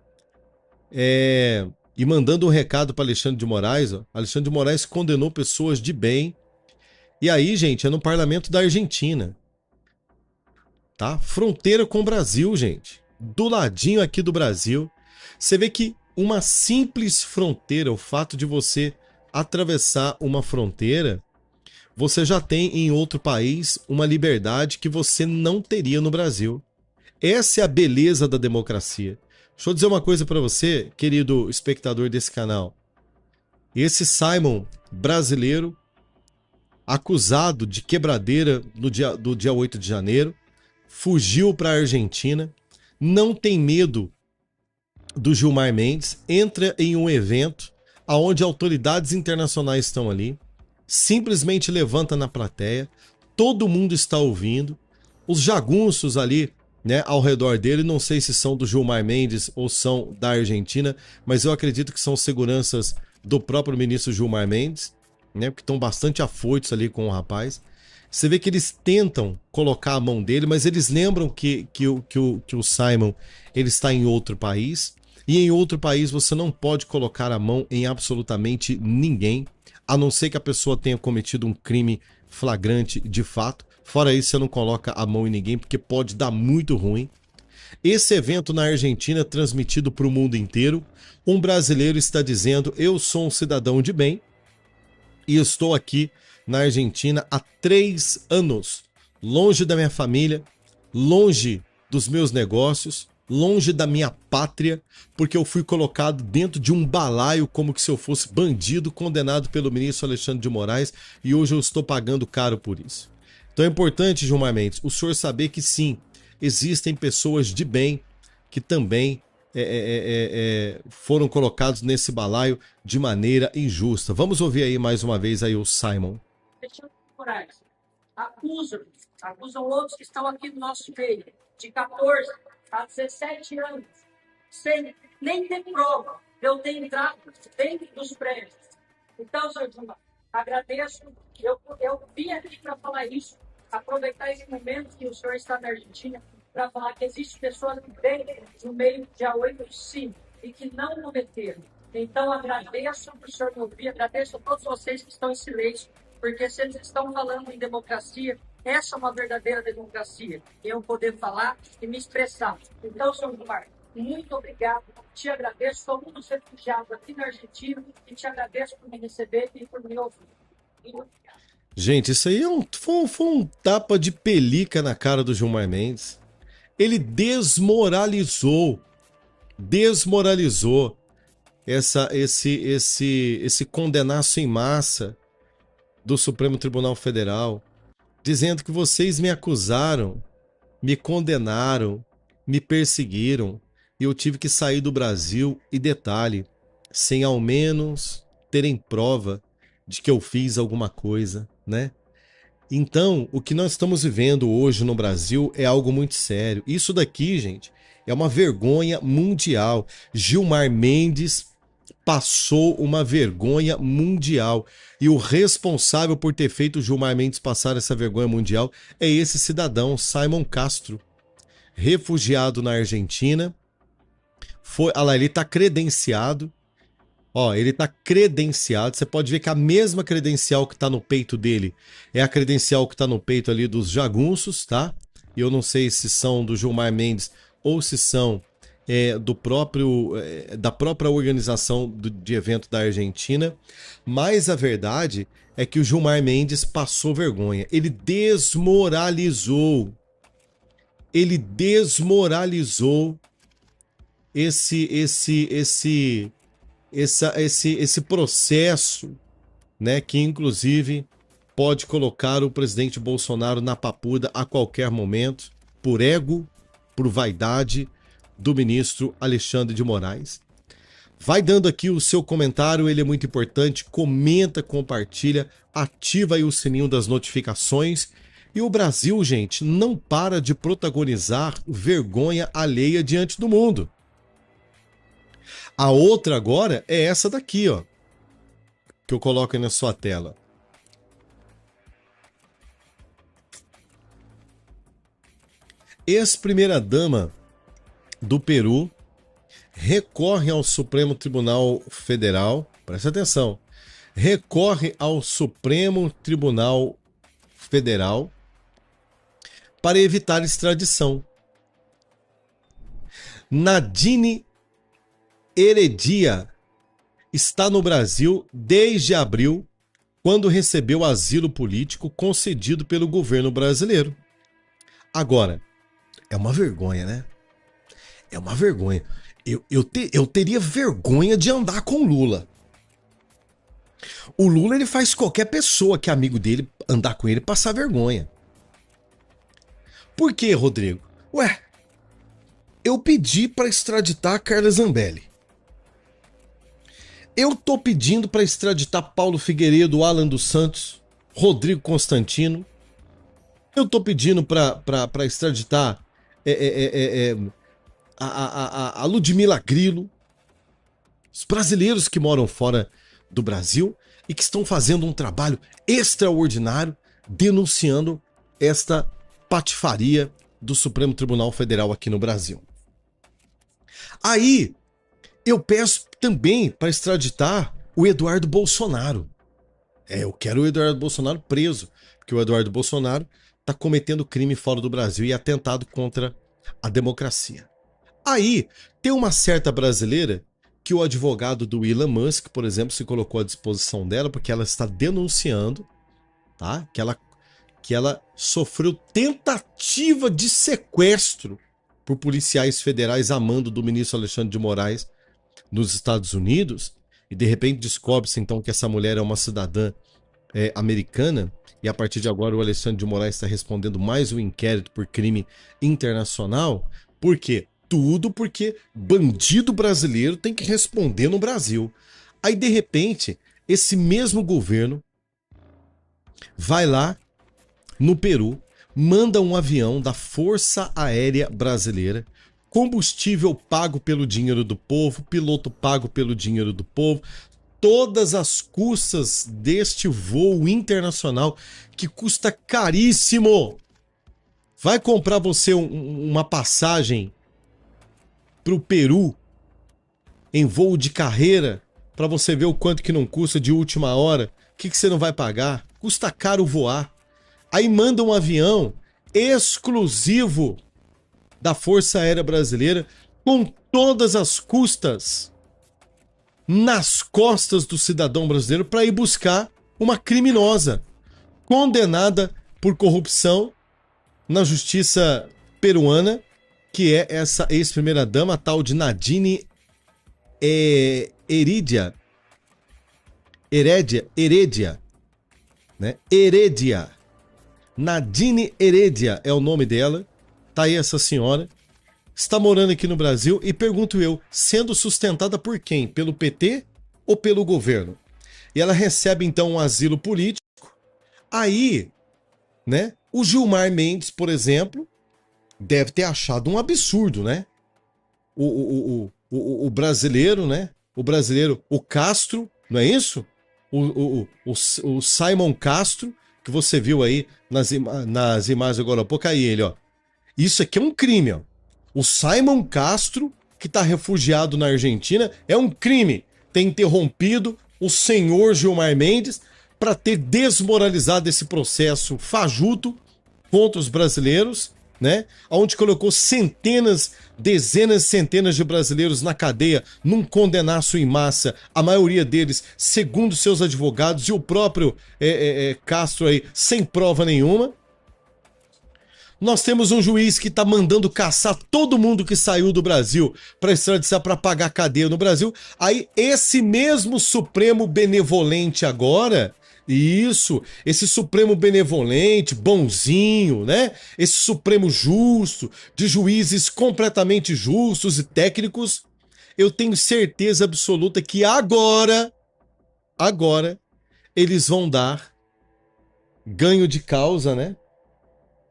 e mandando um recado para Alexandre de Moraes. Ó. Alexandre de Moraes condenou pessoas de bem. E aí, gente, é no parlamento da Argentina. Tá? Fronteira com o Brasil, gente. Do ladinho aqui do Brasil. Você vê que uma simples fronteira, o fato de você atravessar uma fronteira, você já tem em outro país uma liberdade que você não teria no Brasil. Essa é a beleza da democracia. Deixa eu dizer uma coisa para você, querido espectador desse canal. Esse Simon brasileiro, acusado de quebradeira do dia 8 de janeiro, fugiu para a Argentina, não tem medo do Gilmar Mendes, entra em um evento onde autoridades internacionais estão ali, simplesmente levanta na plateia, todo mundo está ouvindo, os jagunços ali, né, ao redor dele, não sei se são do Gilmar Mendes ou são da Argentina, mas eu acredito que são seguranças do próprio ministro Gilmar Mendes, né, porque estão bastante afoitos ali com o rapaz. Você vê que eles tentam colocar a mão dele, mas eles lembram que o Simon ele está em outro país, e em outro país você não pode colocar a mão em absolutamente ninguém, a não ser que a pessoa tenha cometido um crime flagrante de fato. Fora isso, você não coloca a mão em ninguém, porque pode dar muito ruim. Esse evento na Argentina, transmitido para o mundo inteiro, um brasileiro está dizendo: eu sou um cidadão de bem e estou aqui na Argentina há 3 anos, longe da minha família, longe dos meus negócios, longe da minha pátria, porque eu fui colocado dentro de um balaio como se eu fosse bandido, condenado pelo ministro Alexandre de Moraes, e hoje eu estou pagando caro por isso. Então é importante, Gilmar Mendes, o senhor saber que sim, existem pessoas de bem que também foram colocados nesse balaio de maneira injusta. Vamos ouvir aí mais uma vez aí o Simon. Moraes acusam outros que estão aqui no nosso meio, de 14 a 17 anos, sem nem ter prova de eu ter entrado dentro dos prédios. Então, senhor Gilmar, agradeço. Eu vim aqui para falar isso, aproveitar esse momento que o senhor está na Argentina, para falar que existem pessoas que vêm no meio dia 8 de 5 e que não cometeram. Então, agradeço por o senhor me ouvir, agradeço a todos vocês que estão em silêncio, porque se eles estão falando em democracia, essa é uma verdadeira democracia, eu poder falar e me expressar. Então, senhor Gilmar, muito obrigado, te agradeço, sou um dos refugiados aqui na Argentina e te agradeço por me receber e por me ouvir. Gente, isso aí foi um tapa de pelica na cara do Gilmar Mendes. Ele desmoralizou esse condenaço em massa do Supremo Tribunal Federal, dizendo que vocês me acusaram, me condenaram, me perseguiram e eu tive que sair do Brasil, e detalhe, sem ao menos terem prova de que eu fiz alguma coisa, né? Então, o que nós estamos vivendo hoje no Brasil é algo muito sério. Isso daqui, gente, é uma vergonha mundial. Gilmar Mendes passou uma vergonha mundial. E o responsável por ter feito o Gilmar Mendes passar essa vergonha mundial é esse cidadão, Simon Castro, refugiado na Argentina. Olha lá, ele está credenciado. Ó, ele tá credenciado. Você pode ver que a mesma credencial que tá no peito dele é a credencial que tá no peito ali dos jagunços, tá? E eu não sei se são do Gilmar Mendes ou se são da própria organização de evento da Argentina. Mas a verdade é que o Gilmar Mendes passou vergonha. Ele desmoralizou esse processo, né, que inclusive pode colocar o presidente Bolsonaro na papuda a qualquer momento, por ego, por vaidade do ministro Alexandre de Moraes. Vai dando aqui o seu comentário, ele é muito importante, comenta, compartilha, ativa aí o sininho das notificações. E o Brasil, gente, não para de protagonizar vergonha alheia diante do mundo. A outra agora é essa daqui, ó, que eu coloco aí na sua tela. Ex-primeira-dama do Peru recorre ao Supremo Tribunal Federal, presta atenção, recorre ao Supremo Tribunal Federal para evitar extradição. Nadine Heredia está no Brasil desde abril quando recebeu asilo político concedido pelo governo brasileiro. Agora, é uma vergonha, né? É uma vergonha. Eu teria vergonha de andar com o Lula. O Lula, ele faz qualquer pessoa que é amigo dele andar com ele passar vergonha. Por quê, Rodrigo? Ué, eu pedi para extraditar a Carla Zambelli. Eu tô pedindo para extraditar Paulo Figueiredo, Alan dos Santos, Rodrigo Constantino. Eu tô pedindo para extraditar a Ludmila Grillo. Os brasileiros que moram fora do Brasil e que estão fazendo um trabalho extraordinário denunciando esta patifaria do Supremo Tribunal Federal aqui no Brasil. Aí, eu peço também para extraditar o Eduardo Bolsonaro. Eu quero o Eduardo Bolsonaro preso, porque o Eduardo Bolsonaro está cometendo crime fora do Brasil e atentado contra a democracia. Aí, tem uma certa brasileira que o advogado do Elon Musk, por exemplo, se colocou à disposição dela, porque ela está denunciando, tá? Que ela sofreu tentativa de sequestro por policiais federais a mando do ministro Alexandre de Moraes nos Estados Unidos, e de repente descobre-se então que essa mulher é uma cidadã americana, e a partir de agora o Alexandre de Moraes está respondendo mais um inquérito por crime internacional. Por quê? Tudo porque bandido brasileiro tem que responder no Brasil. Aí de repente, esse mesmo governo vai lá no Peru, manda um avião da Força Aérea Brasileira, combustível pago pelo dinheiro do povo, piloto pago pelo dinheiro do povo, todas as custas deste voo internacional que custa caríssimo. Vai comprar você uma passagem para o Peru em voo de carreira para você ver o quanto que não custa de última hora? O que você não vai pagar? Custa caro voar. Aí manda um avião exclusivo da Força Aérea Brasileira com todas as custas nas costas do cidadão brasileiro para ir buscar uma criminosa condenada por corrupção na justiça peruana, que é essa ex-primeira-dama, a tal de Nadine Heredia, né? Heredia. Nadine Heredia é o nome dela. Tá aí essa senhora. Está morando aqui no Brasil e pergunto eu, sendo sustentada por quem? Pelo PT ou pelo governo? E ela recebe então um asilo político. Aí, né? O Gilmar Mendes, por exemplo, deve ter achado um absurdo, né? O brasileiro, né? O brasileiro, o Castro, não é isso? O Simon Castro, que você viu aí nas imagens agora há pouco, aí ele, ó. Isso aqui é um crime, ó. O Simon Castro, que está refugiado na Argentina, é um crime ter interrompido o senhor Gilmar Mendes para ter desmoralizado esse processo fajuto contra os brasileiros, né? Onde colocou centenas, dezenas, centenas de brasileiros na cadeia num condenaço em massa, a maioria deles, segundo seus advogados, e o próprio Castro aí sem prova nenhuma. Nós temos um juiz que está mandando caçar todo mundo que saiu do Brasil para extradição, para pagar cadeia no Brasil. Aí esse mesmo Supremo benevolente agora, isso, esse Supremo benevolente, bonzinho, né? Esse Supremo justo, de juízes completamente justos e técnicos, eu tenho certeza absoluta que agora, eles vão dar ganho de causa, né?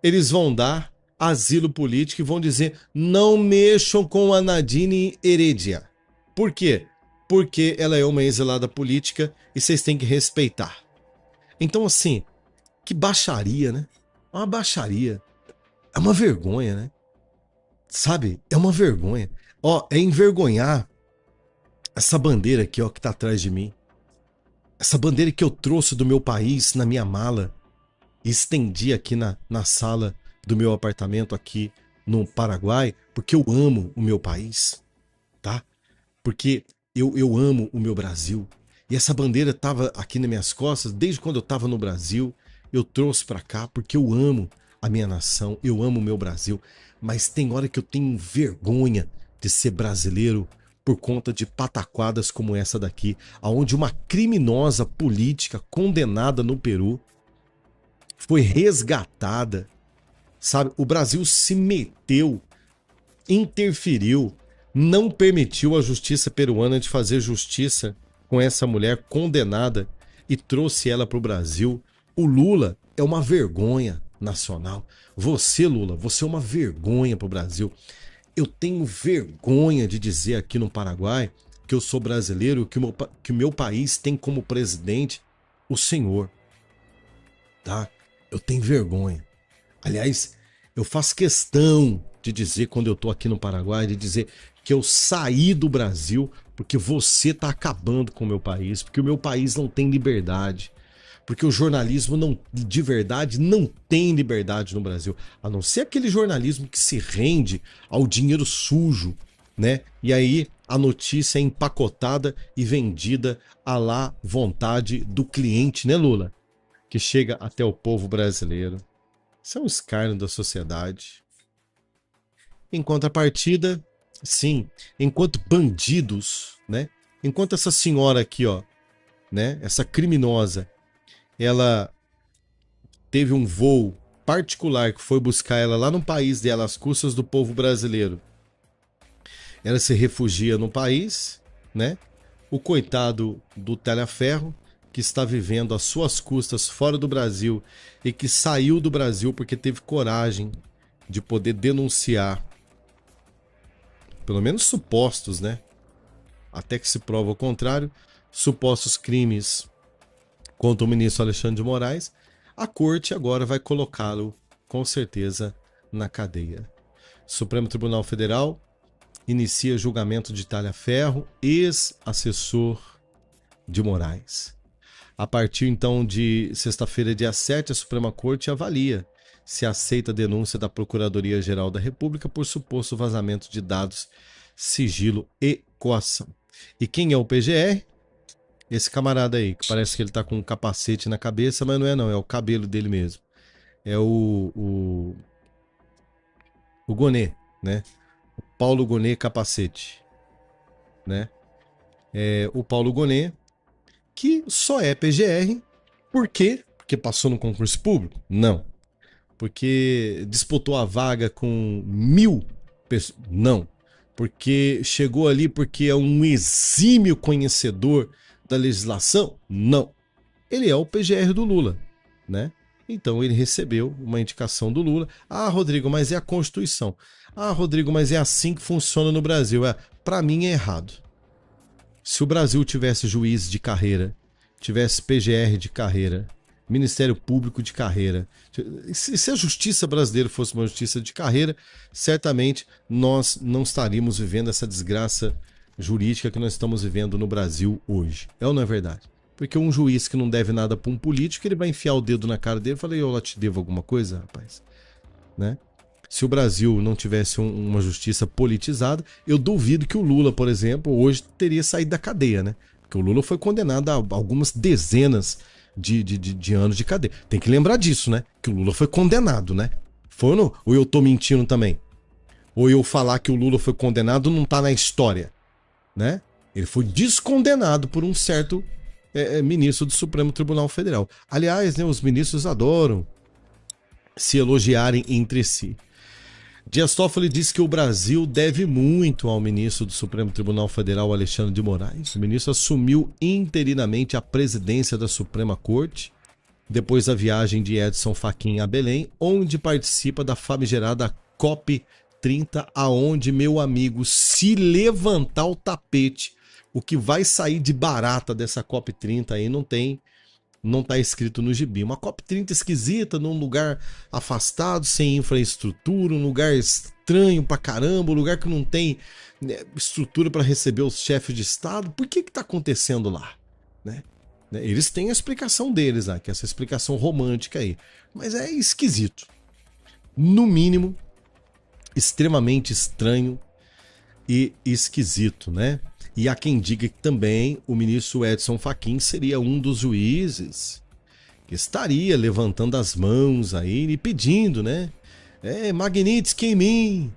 Eles vão dar asilo político e vão dizer: não mexam com a Nadine Heredia. Por quê? Porque ela é uma exilada política e vocês têm que respeitar. Então, assim, que baixaria, né? É uma baixaria. É uma vergonha, né? Sabe? É uma vergonha. Ó, é envergonhar essa bandeira aqui, ó, que tá atrás de mim. Essa bandeira que eu trouxe do meu país na minha mala e estendi aqui na sala do meu apartamento aqui no Paraguai, porque eu amo o meu país, tá? Porque eu amo o meu Brasil. E essa bandeira estava aqui nas minhas costas desde quando eu estava no Brasil. Eu trouxe para cá porque eu amo a minha nação, eu amo o meu Brasil. Mas tem hora que eu tenho vergonha de ser brasileiro por conta de pataquadas como essa daqui, aonde uma criminosa política condenada no Peru foi resgatada, sabe? O Brasil se meteu, interferiu, não permitiu a justiça peruana de fazer justiça com essa mulher condenada e trouxe ela para o Brasil. O Lula é uma vergonha nacional. Você, Lula, você é uma vergonha para o Brasil. Eu tenho vergonha de dizer aqui no Paraguai que eu sou brasileiro, que o meu país tem como presidente o senhor. Tá? Eu tenho vergonha. Aliás, eu faço questão de dizer, quando eu tô aqui no Paraguai, de dizer que eu saí do Brasil porque você tá acabando com o meu país, porque o meu país não tem liberdade, porque o jornalismo de verdade não tem liberdade no Brasil, a não ser aquele jornalismo que se rende ao dinheiro sujo, né? E aí a notícia é empacotada e vendida à lá vontade do cliente, né, Lula? Que chega até o povo brasileiro. Isso é um escárnio da sociedade. Em contrapartida, sim, enquanto bandidos, né? Enquanto essa senhora aqui, ó, né? Essa criminosa, ela teve um voo particular que foi buscar ela lá no país dela, às custas do povo brasileiro. Ela se refugia no país, né? O coitado do Telhaferro, que está vivendo às suas custas fora do Brasil e que saiu do Brasil porque teve coragem de poder denunciar, pelo menos supostos, né? Até que se prova o contrário, supostos crimes contra o ministro Alexandre de Moraes, a corte agora vai colocá-lo, com certeza, na cadeia. Supremo Tribunal Federal inicia julgamento de Talhaferro, ex-assessor de Moraes. A partir, então, de sexta-feira, dia 7, a Suprema Corte avalia se aceita a denúncia da Procuradoria-Geral da República por suposto vazamento de dados, sigilo e coação. E quem é o PGR? Esse camarada aí, que parece que ele tá com um capacete na cabeça, mas não é não, é o cabelo dele mesmo. É o Gonê, né? O Paulo Gonê Capacete, né? É o Paulo Gonê, que só é PGR, por quê? Porque passou no concurso público? Não. Porque disputou a vaga com 1000 pessoas? Não. Porque chegou ali porque é um exímio conhecedor da legislação? Não. Ele é o PGR do Lula, né? Então ele recebeu uma indicação do Lula. Ah, Rodrigo, mas é a Constituição. Ah, Rodrigo, mas é assim que funciona no Brasil. Para mim é errado. Se o Brasil tivesse juiz de carreira, tivesse PGR de carreira, Ministério Público de carreira, se a justiça brasileira fosse uma justiça de carreira, certamente nós não estaríamos vivendo essa desgraça jurídica que nós estamos vivendo no Brasil hoje. É ou não é verdade? Porque um juiz que não deve nada para um político, ele vai enfiar o dedo na cara dele e falar, eu lá te devo alguma coisa, rapaz? Né? Se o Brasil não tivesse uma justiça politizada, eu duvido que o Lula, por exemplo, hoje teria saído da cadeia, né? Porque o Lula foi condenado a algumas dezenas de anos de cadeia. Tem que lembrar disso, né? Que o Lula foi condenado, né? Foi ou não? Ou eu tô mentindo também? Ou eu falar que o Lula foi condenado não tá na história, né? Ele foi descondenado por um certo ministro do Supremo Tribunal Federal. Aliás, né, os ministros adoram se elogiarem entre si. Dias Toffoli disse que o Brasil deve muito ao ministro do Supremo Tribunal Federal, Alexandre de Moraes. O ministro assumiu interinamente a presidência da Suprema Corte, depois da viagem de Edson Fachin a Belém, onde participa da famigerada COP30, aonde, meu amigo, se levantar o tapete, o que vai sair de barata dessa COP30 aí não tá escrito no gibi. Uma COP30 esquisita, num lugar afastado, sem infraestrutura, um lugar estranho pra caramba, um lugar que não tem estrutura para receber os chefes de Estado. Por que tá acontecendo lá? Né? Eles têm a explicação deles, que é essa explicação romântica aí. Mas é esquisito. No mínimo, extremamente estranho e esquisito, né? E há quem diga que também o ministro Edson Fachin seria um dos juízes que estaria levantando as mãos aí e pedindo, né? Magnitsky em mim,